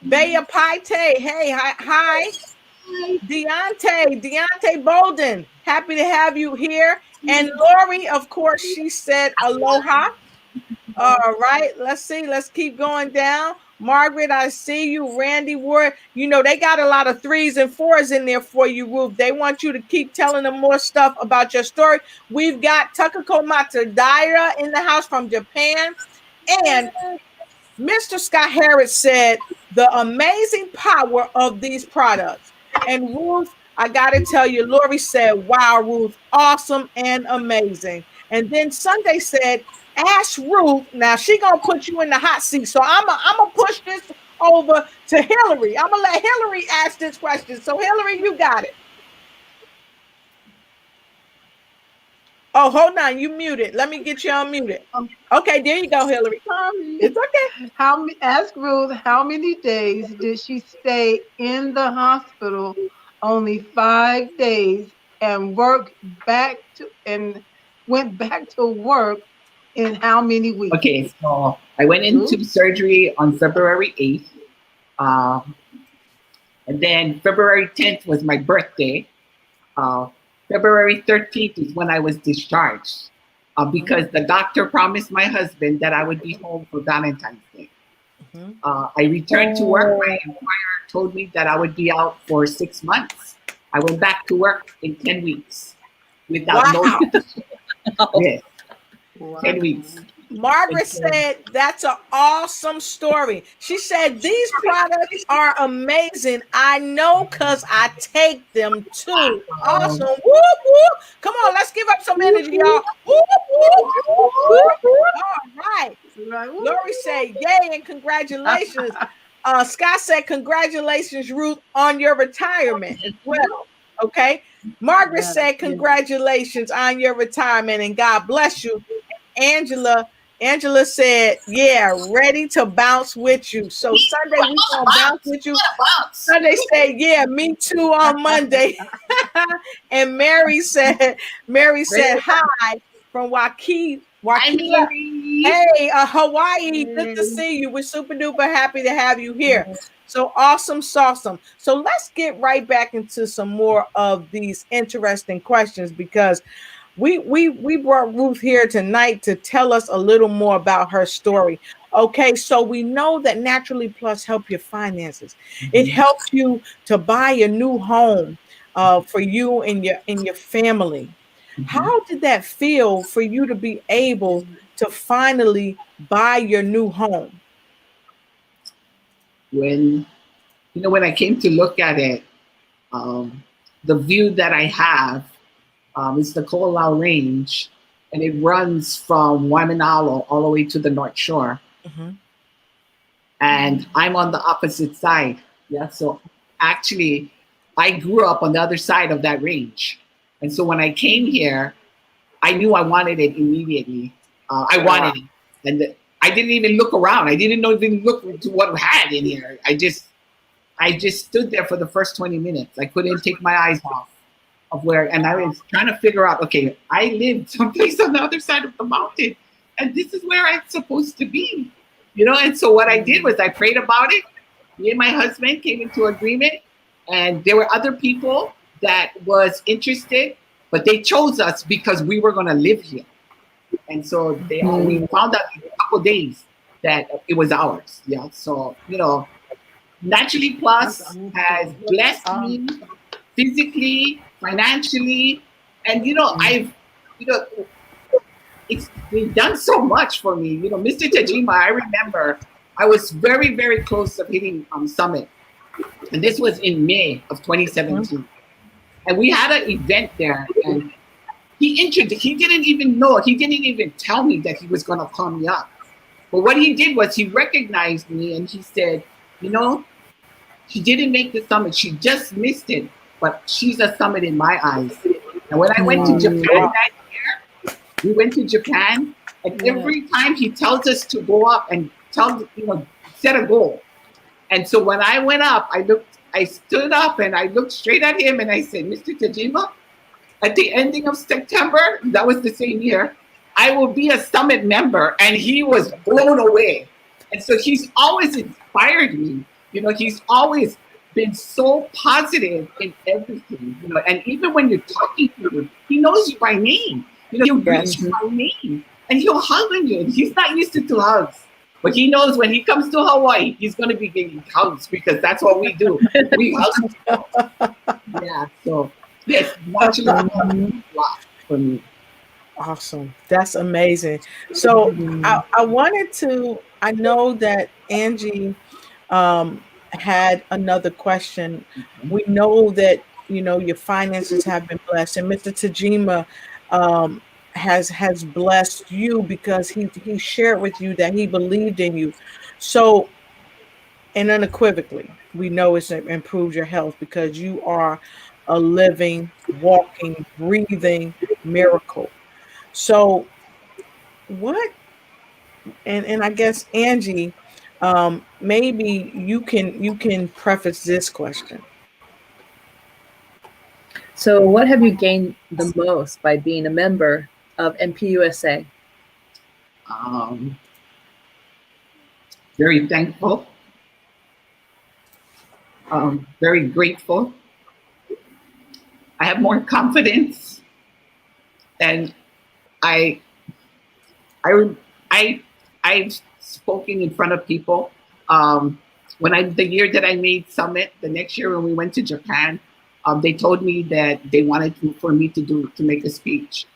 Baya Paite, hey, hi. Deontay Bolden, happy to have you here. And Lori, of course, she said aloha. All right, let's see. Let's keep going down. Margaret, I see you. Randy Ward, you know, they got a lot of 3s and 4s in there for you, Ruth. They want you to keep telling them more stuff about your story. We've got Takako Matsudaira in the house from Japan. And Mr. Scott Harris said, the amazing power of these products. And Ruth, I got to tell you, Lori said, wow, Ruth, awesome and amazing. And then Sunday said, ask Ruth. Now she going to put you in the hot seat. So I'm going to push this over to Hillary. I'm going to let Hillary ask this question. So Hillary, you got it. Oh, hold on. You muted. Let me get you unmuted. Okay, there you go, Hillary. Sorry. It's okay. Ask Ruth, how many days did she stay in the hospital? Only 5 days, and went back to work in how many weeks? Okay, so I went into surgery on February 8th. And then February 10th was my birthday. February 13th is when I was discharged because the doctor promised my husband that I would be home for Valentine's Day. I returned to work. My employer told me that I would be out for 6 months. I went back to work in 10 weeks without no. Yes, Wow. 10 weeks. Margaret said, that's an awesome story. She said, these products are amazing. I know because I take them too. Awesome. Whoop, whoop. Come on, let's give up some energy, y'all. Whoop, whoop, whoop, whoop. All right. Lori said, yay, and congratulations. Scott said, congratulations, Ruth, on your retirement as well. Okay. Margaret said, congratulations on your retirement and God bless you. Angela said, yeah, ready to bounce with you. So Sunday we gonna bounce with you. Sunday said, yeah, me too on Monday. And Mary said hi from Waukee. Hey, Hawaii. Good to see you. We're super duper happy to have you here. So awesome. So let's get right back into some more of these interesting questions because we brought Ruth here tonight to tell us a little more about her story. Okay, so we know that Naturally Plus help your finances. It helps you to buy a new home for you and your family. How did that feel for you to be able to finally buy your new home? When I came to look at it, the view that I have is the Ko'olau Range, and it runs from Waimanalo all the way to the North Shore. And I'm on the opposite side. Yeah, so actually, I grew up on the other side of that range. And so when I came here, I knew I wanted it immediately. I wanted it. And I didn't even look around. I didn't even look to what we had in here. I just stood there for the first 20 minutes. I couldn't take my eyes off of where, and I was trying to figure out, okay, I live someplace on the other side of the mountain, and this is where I'm supposed to be, And so what I did was I prayed about it. Me and my husband came into agreement, and there were other people that was interested, but they chose us because we were going to live here. And so we found out in a couple of days that it was ours. Yeah. So, Naturally Plus has blessed me physically, financially, and it's done so much for me. Mr. Tajima, I remember I was very, very close to hitting Summit, and this was in May of 2017, and we had an event there, and he didn't even tell me that he was going to call me up, but what he did was he recognized me and he said, she didn't make the summit, she just missed it, but she's a summit in my eyes. And when I went to Japan that year, we went to Japan, and every time he tells us to go up and set a goal. And so when I went up, I stood up and I looked straight at him and I said, Mr. Tajima, at the ending of September, that was the same year, I will be a summit member. And he was blown away. And so he's always inspired me. He's always been so positive in everything, and even when you're talking to him, he knows you by name. He'll reach you by name and he'll hug on you. And he's not used to hugs, but he knows when he comes to Hawaii, he's going to be getting hugs because that's what we do. We hug. Yeah. So yes, watching a lot for me. Awesome. That's amazing. So I wanted to I know that Angie had another question. We know that your finances have been blessed, and Mr. Tajima um, has blessed you because he shared with you that he believed in you. So, and unequivocally, we know it's improved your health because you are a living, walking, breathing miracle. So, what and I guess Angie, maybe you can preface this question. So, what have you gained the most by being a member of MPUSA? Um, very thankful, very grateful. I have more confidence, and I, I, I, I've spoken in front of people. Um, the year that I made Summit, the next year when we went to Japan, they told me that they wanted for me to make a speech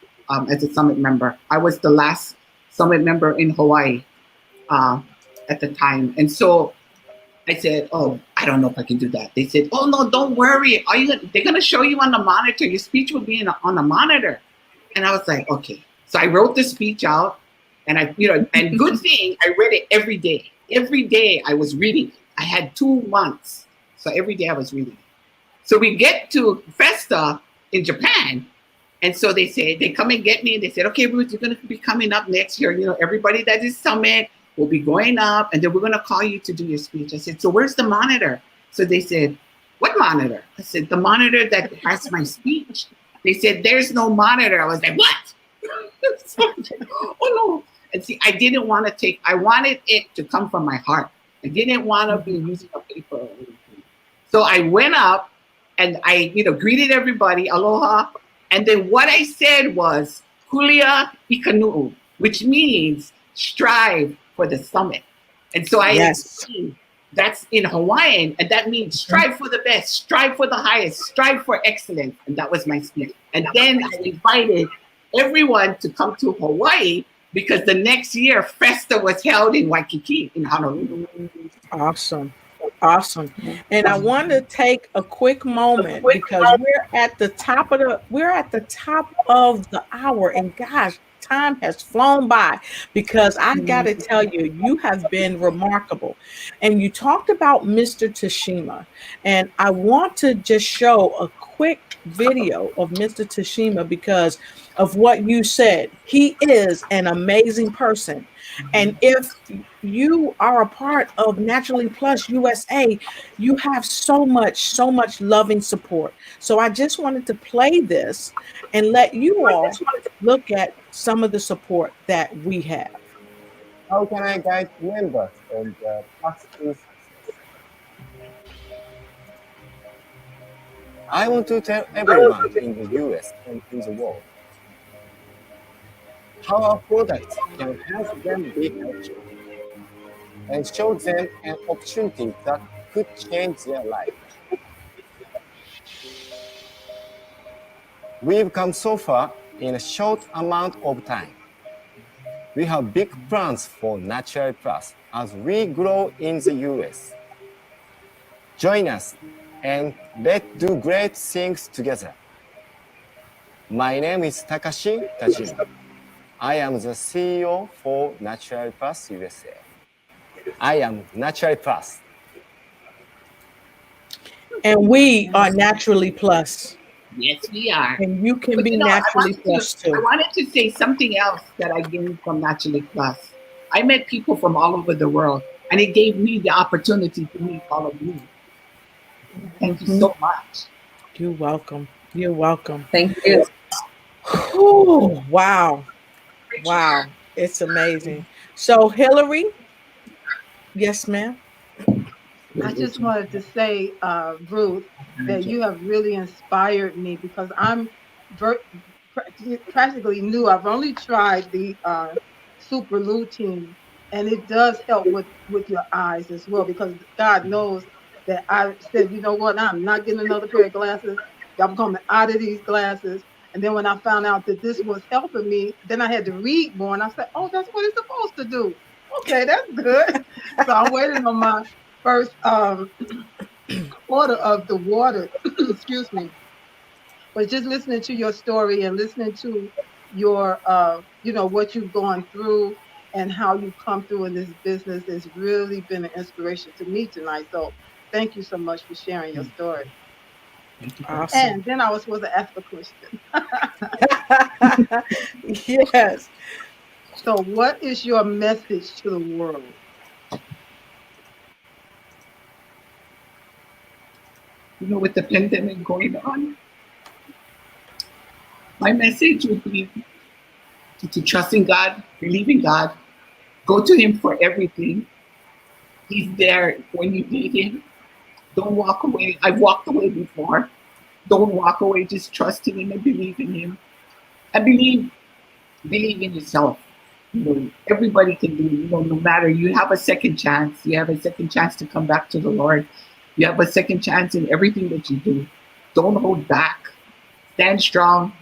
as a Summit member. I was the last Summit member in Hawaii uh, at the time, and so I said, "Oh, I don't know if I can do that." They said, "Oh no, don't worry. They're gonna show you on the monitor. Your speech will be on the monitor." And I was like, "Okay." So I wrote the speech out, and and good thing I read it every day. Every day I was reading it. I had 2 months, so every day I was reading it. So we get to Festa in Japan, and so they come and get me, and they said, "Okay, Ruth, you're going to be coming up next year. Everybody that is Summit will be going up, and then we're going to call you to do your speech." I said, "So where's the monitor?" So they said, "What monitor?" I said, "The monitor that has my speech." They said, "There's no monitor." I was like, "What?" So I was like, "Oh no!" And see, I wanted it to come from my heart. I didn't want to be using a paper or anything. So I went up and I, greeted everybody, aloha. And then what I said was, Kulia Ikanu'u, which means strive for the summit. And so I Yes. explained that's in Hawaiian, and that means strive for the best, strive for the highest, strive for excellence. And that was my speech. And then I invited everyone to come to Hawaii because the next year, Festa was held in Waikiki, in Honolulu. Awesome. Awesome. And I want to take a quick moment because we're at the top of the hour, and gosh, time has flown by because I got to tell you, you have been remarkable. And you talked about Mr. Tashima, and I want to just show a quick video of Mr. Tashima because of what you said. He is an amazing person. And if you are a part of Naturally Plus USA, you have so much loving support. So I just wanted to play this and let you all look at some of the support that we have. How can I guide members on the path to success? I want to tell everyone in the US and in the world how our products can help them be healthy and show them an opportunity that could change their life. We've come so far in a short amount of time. We have big plans for Natural Plus as we grow in the US. Join us and let's do great things together. My name is Takashi Tajima. I am the CEO for Natural Plus USA. I am Natural Plus. And we are Naturally Plus, Yes, we are. and you can But be I Naturally Plus too. wanted to say something else that I gained from Naturally Plus. I met people from all over the world, and it gave me the opportunity to meet all of you. Thank you so much. You're welcome. You're welcome. Thank you. Whew, wow. Wow. It's amazing. So, Hillary, yes, ma'am. I just wanted to say, Ruth, that you have really inspired me because I'm ver- practically new. I've only tried the super lutein, and it does help with your eyes as well. Because God knows that I said, you know what, I'm not getting another pair of glasses. I'm coming out of these glasses. And then when I found out that this was helping me, then I had to read more, and I said, oh, that's what it's supposed to do. Okay, that's good. So I'm waiting on my first order of the water. Excuse me. But just listening to your story and listening to your what you've gone through and how you come through in this business has really been an inspiration to me tonight. So thank you so much for sharing your story. Thank you for Awesome. And then I was supposed to ask a question. Yes. So what is your message to the world? with the pandemic going on, my message would be to trust in God, believe in God, go to Him for everything. He's there when you need Him. Don't walk away. I've walked away before. Don't walk away. Just trust in Him and believe in Him. And believe in yourself. Everybody can do. No matter. You have a second chance. You have a second chance to come back to the Lord. You have a second chance in everything that you do. Don't hold back. Stand strong,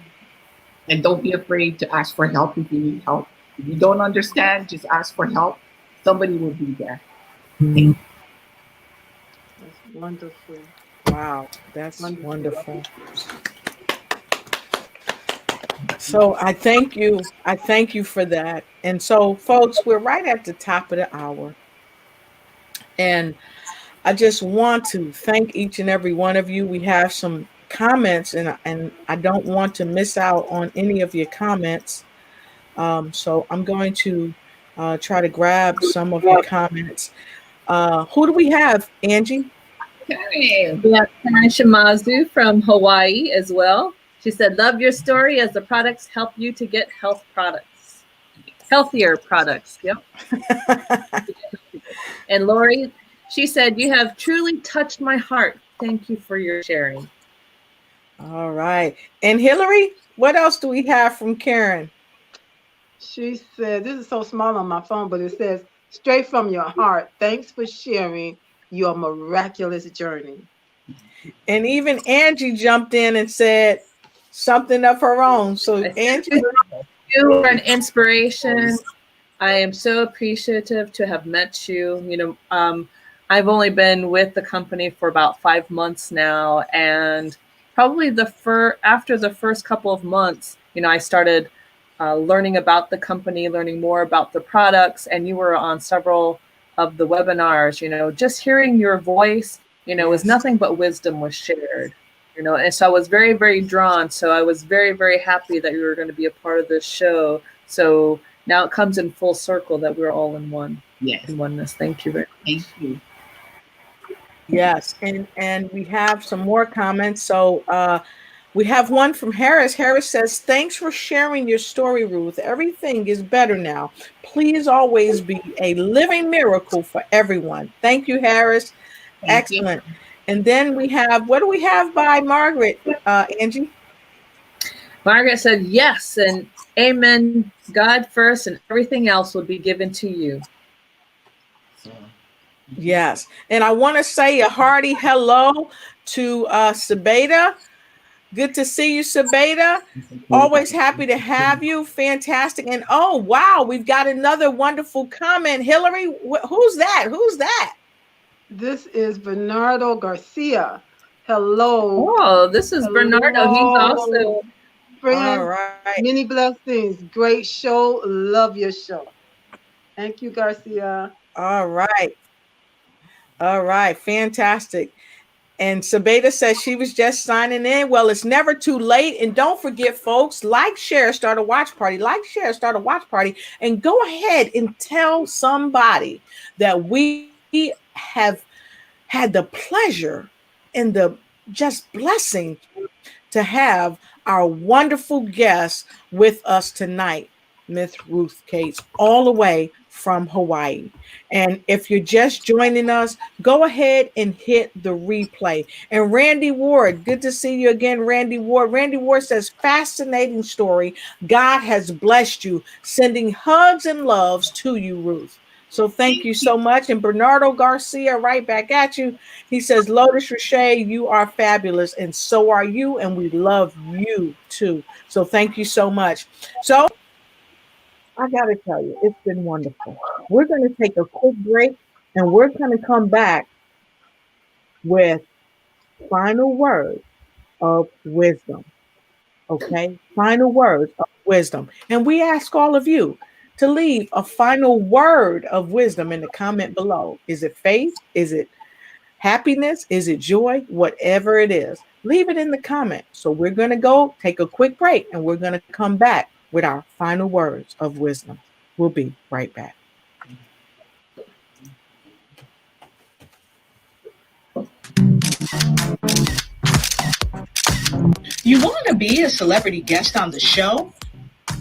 and don't be afraid to ask for help if you need help. If you don't understand, just ask for help. Somebody will be there. That's wonderful. Wow, that's Wonderful. wonderful. So I thank you. I thank you for that. And so, folks, we're right at the top of the hour. And I just want to thank each and every one of you. We have some comments, and I don't want to miss out on any of your comments. So I'm going to try to grab some of your comments. Who do we have, Angie? Okay. We have Karen Shimazu from Hawaii as well. She said, love your story as the products help you to get healthier products. Yep. And Lori, she said, you have truly touched my heart. Thank you for your sharing. All right. And Hillary, what else do we have from Karen? She said, this is so small on my phone, but it says, straight from your heart, thanks for sharing your miraculous journey. And even Angie jumped in and said something of her own. So, Angie? You are an inspiration. I am so appreciative to have met you. I've only been with the company for about 5 months now, and probably after the first couple of months, I started learning about the company, learning more about the products, and you were on several of the webinars. Just hearing your voice, was nothing but wisdom was shared. And so I was very, very drawn. So I was very, very happy that you were going to be a part of this show. So now it comes in full circle that we're all in one. Yes. In oneness. Thank you very much. Thank you. Yes, and we have some more comments. So we have one from Harris. Harris says, thanks for sharing your story, Ruth. Everything is better now. Please always be a living miracle for everyone. Thank you, Harris. Thank Excellent. You. And then we have, what do we have by Margaret, Angie? Margaret said, yes, and amen. God first, and everything else will be given to you. Yes. And I want to say a hearty hello to Sabeda. Good to see you, Sabeda. Always happy to have you. Fantastic. And oh, wow, we've got another wonderful comment. Hillary, who's that? Who's that? This is Bernardo Garcia. Hello. Oh, this is Hello. Bernardo. He's also friends. All right. Many blessings. Great show. Love your show. Thank you, Garcia. All right. All right. Fantastic. And Sabeda says she was just signing in. Well, it's never too late. And don't forget, folks, like, share, start a watch party. Like, share, start a watch party. And go ahead and tell somebody that we have had the pleasure and the just blessing to have our wonderful guest with us tonight, Miss Ruth Cates, all the way from Hawaii. And if you're just joining us, go ahead and hit the replay. And Randy Ward, good to see you again, Randy Ward. Randy Ward says, fascinating story. God has blessed you, sending hugs and loves to you, Ruth. So thank you so much. And Bernardo Garcia, right back at you. He says, Lotus Richey, you are fabulous, and so are you, and we love you too. So thank you so much. So I got to tell you, it's been wonderful. we're going to take a quick break and we're going to come back with final words of wisdom. Okay, final words of wisdom. And we ask all of you to leave a final word of wisdom in the comment below. Is it faith? Is it happiness? Is it joy? Whatever it is, leave it in the comment. So we're going to go take a quick break and we're going to come back with our final words of wisdom. We'll be right back. You want to be a celebrity guest on the show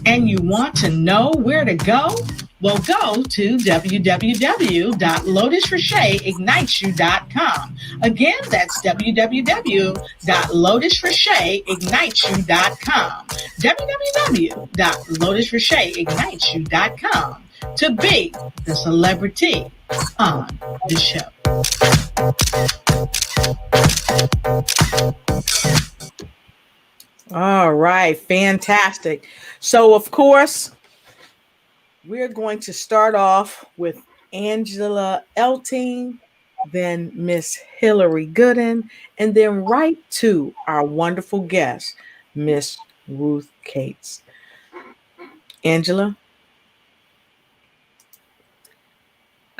and you want to know where to go? Well, go to www.lotusrocheteignitesyou.com. Again, that's www.lotusrocheteignitesyou.com. www.lotusrocheteignitesyou.com to be the celebrity on the show. All right, fantastic. So, of course, we're going to start off with Angela Elting, then Miss Hillary Gooden, and then right to our wonderful guest, Miss Ruth Cates. Angela?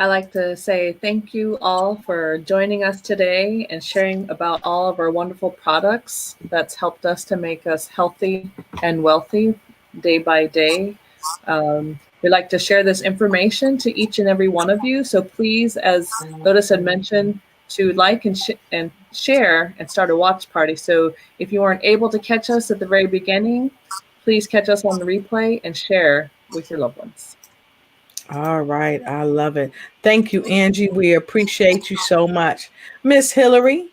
I'd like to say thank you all for joining us today and sharing about all of our wonderful products that's helped us to make us healthy and wealthy day by day. We'd like to share this information to each and every one of you. So please, as Lotus had mentioned, to like and share and start a watch party. So if you weren't able to catch us at the very beginning, please catch us on the replay and share with your loved ones. All right. I love it. Thank you, Angie. We appreciate you so much. Miss Hillary.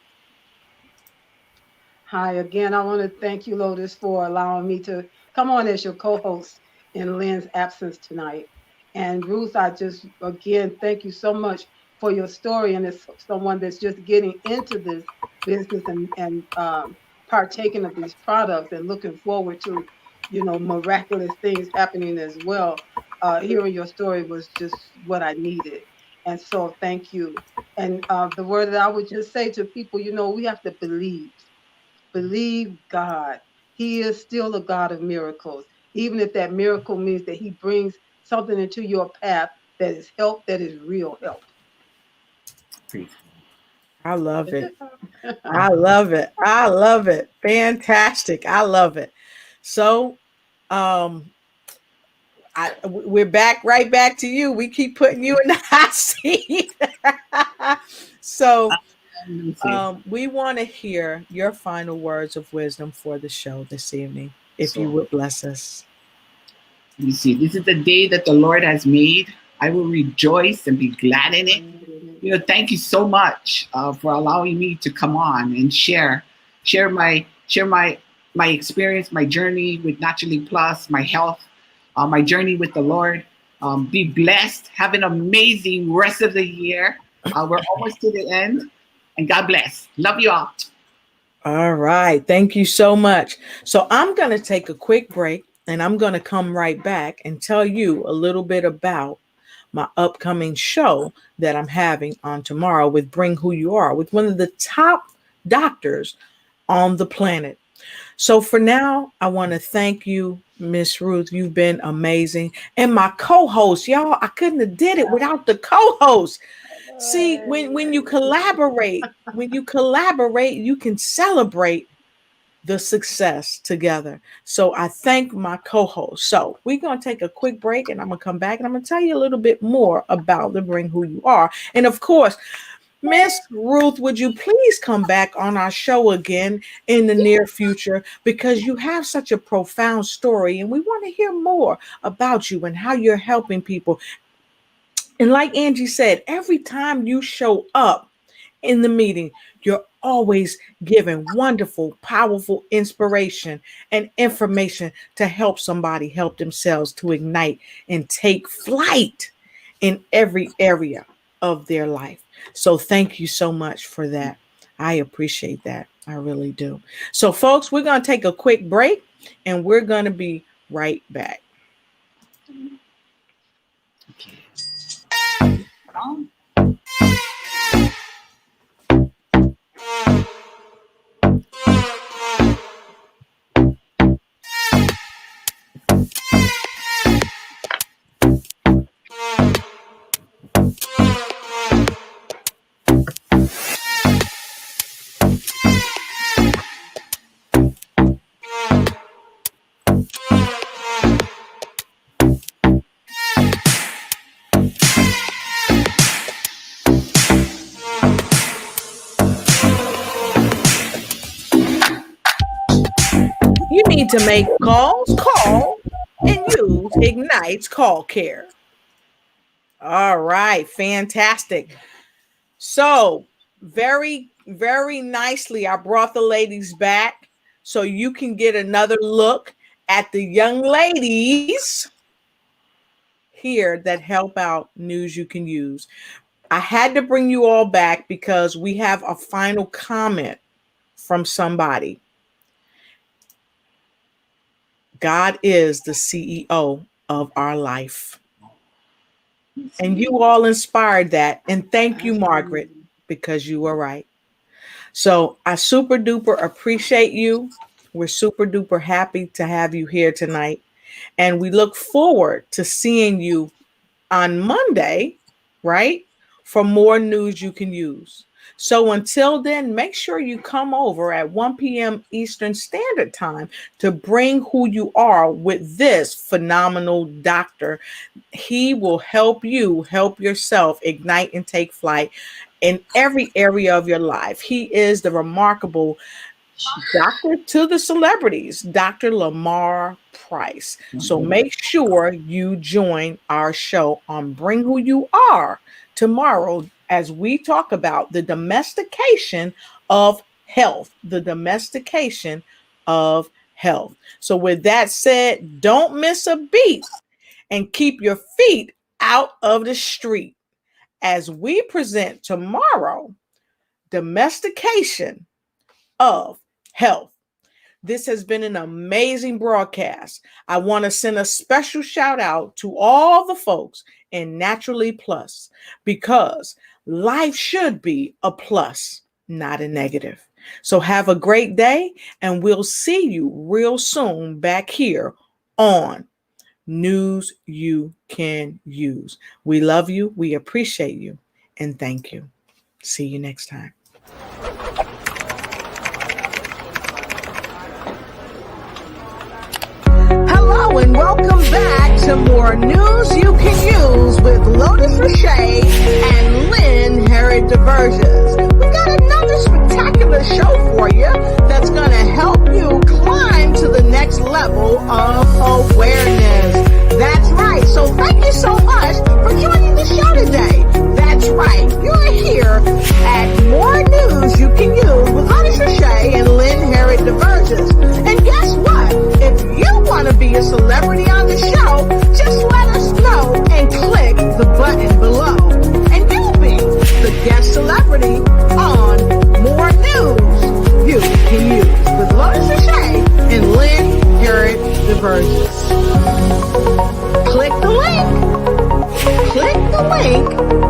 Hi again. I want to thank you, Lotus, for allowing me to come on as your co-host in Lynn's absence tonight. And Ruth, I just again thank you so much for your story. And as someone that's just getting into this business and partaking of these products and looking forward to, miraculous things happening as well. Hearing your story was just what I needed. And so thank you. And the word that I would just say to people, we have to believe. Believe God. He is still a God of miracles. Even if that miracle means that he brings something into your path that is help, that is real help. I love it. I love it. I love it. Fantastic. I love it. So, we're right back to you. We keep putting you in the hot seat. So, we want to hear your final words of wisdom for the show this evening, if you would bless us. You see, this is the day that the Lord has made. I will rejoice and be glad in it. Thank you so much for allowing me to come on and share my experience, my journey with Naturally Plus, my health, my journey with the Lord. Be blessed. Have an amazing rest of the year. We're almost to the end. And God bless. Love you all. All right. Thank you so much. So I'm going to take a quick break and I'm going to come right back and tell you a little bit about my upcoming show that I'm having on tomorrow with Bring Who You Are with one of the top doctors on the planet. So for now, I want to thank you, Miss Ruth. You've been amazing. And my co-host, y'all, I couldn't have did it without the co-host. See, when you collaborate, you can celebrate the success together. So I thank my co-host. So we're going to take a quick break and I'm going to come back and I'm going to tell you a little bit more about the Bring Who You Are. And of course, Miss Ruth, would you please come back on our show again in the near future because you have such a profound story and we want to hear more about you and how you're helping people. And like Angie said, every time you show up in the meeting, you're always giving wonderful, powerful inspiration and information to help somebody help themselves to ignite and take flight in every area of their life. So thank you so much for that. I appreciate that. I really do. So folks, we're going to take a quick break and we're going to be right back. Okay. down. You need to make calls, call, and use Ignite's Call Care. All right, fantastic. So, very, very nicely, I brought the ladies back so you can get another look at the young ladies here that help out News You Can Use. I had to bring you all back because we have a final comment from somebody. God is the CEO of our life. And you all inspired that. And thank you, Margaret, because you were right. So I super duper appreciate you. We're super duper happy to have you here tonight. And we look forward to seeing you on Monday, right? For more news you can use. So until then, make sure you come over at 1 p.m. Eastern Standard Time to bring who you are with this phenomenal doctor. He will help you help yourself ignite and take flight in every area of your life. He is the remarkable doctor to the celebrities, Dr. Lamar Price. So make sure you join our show on Bring Who You Are tomorrow as we talk about the domestication of health, the domestication of health. So with that said, don't miss a beat and keep your feet out of the street as we present tomorrow domestication of health. This has been an amazing broadcast. I want to send a special shout out to all the folks in Naturally Plus because life should be a plus, not a negative. So have a great day, and we'll see you real soon back here on News You Can Use. We love you, we appreciate you, and thank you. See you next time. Hello and welcome back to more News You Can Use with Lotus Richey and Lynn Herod Diversions. We got another spectacular show for you that's going to help you climb to the next level of awareness. That's right. So thank you so much for joining the show today. That's right. You're here at More News You Can Use with Lotus Richey and Lynn Herod Diversions. And guess what? If you want to be a celebrity on the show, just let us know and click the button below. And you'll be the guest celebrity on More News You Can Use with Lotus Richey and Lynn Herod Diversions. Click the link. Click the link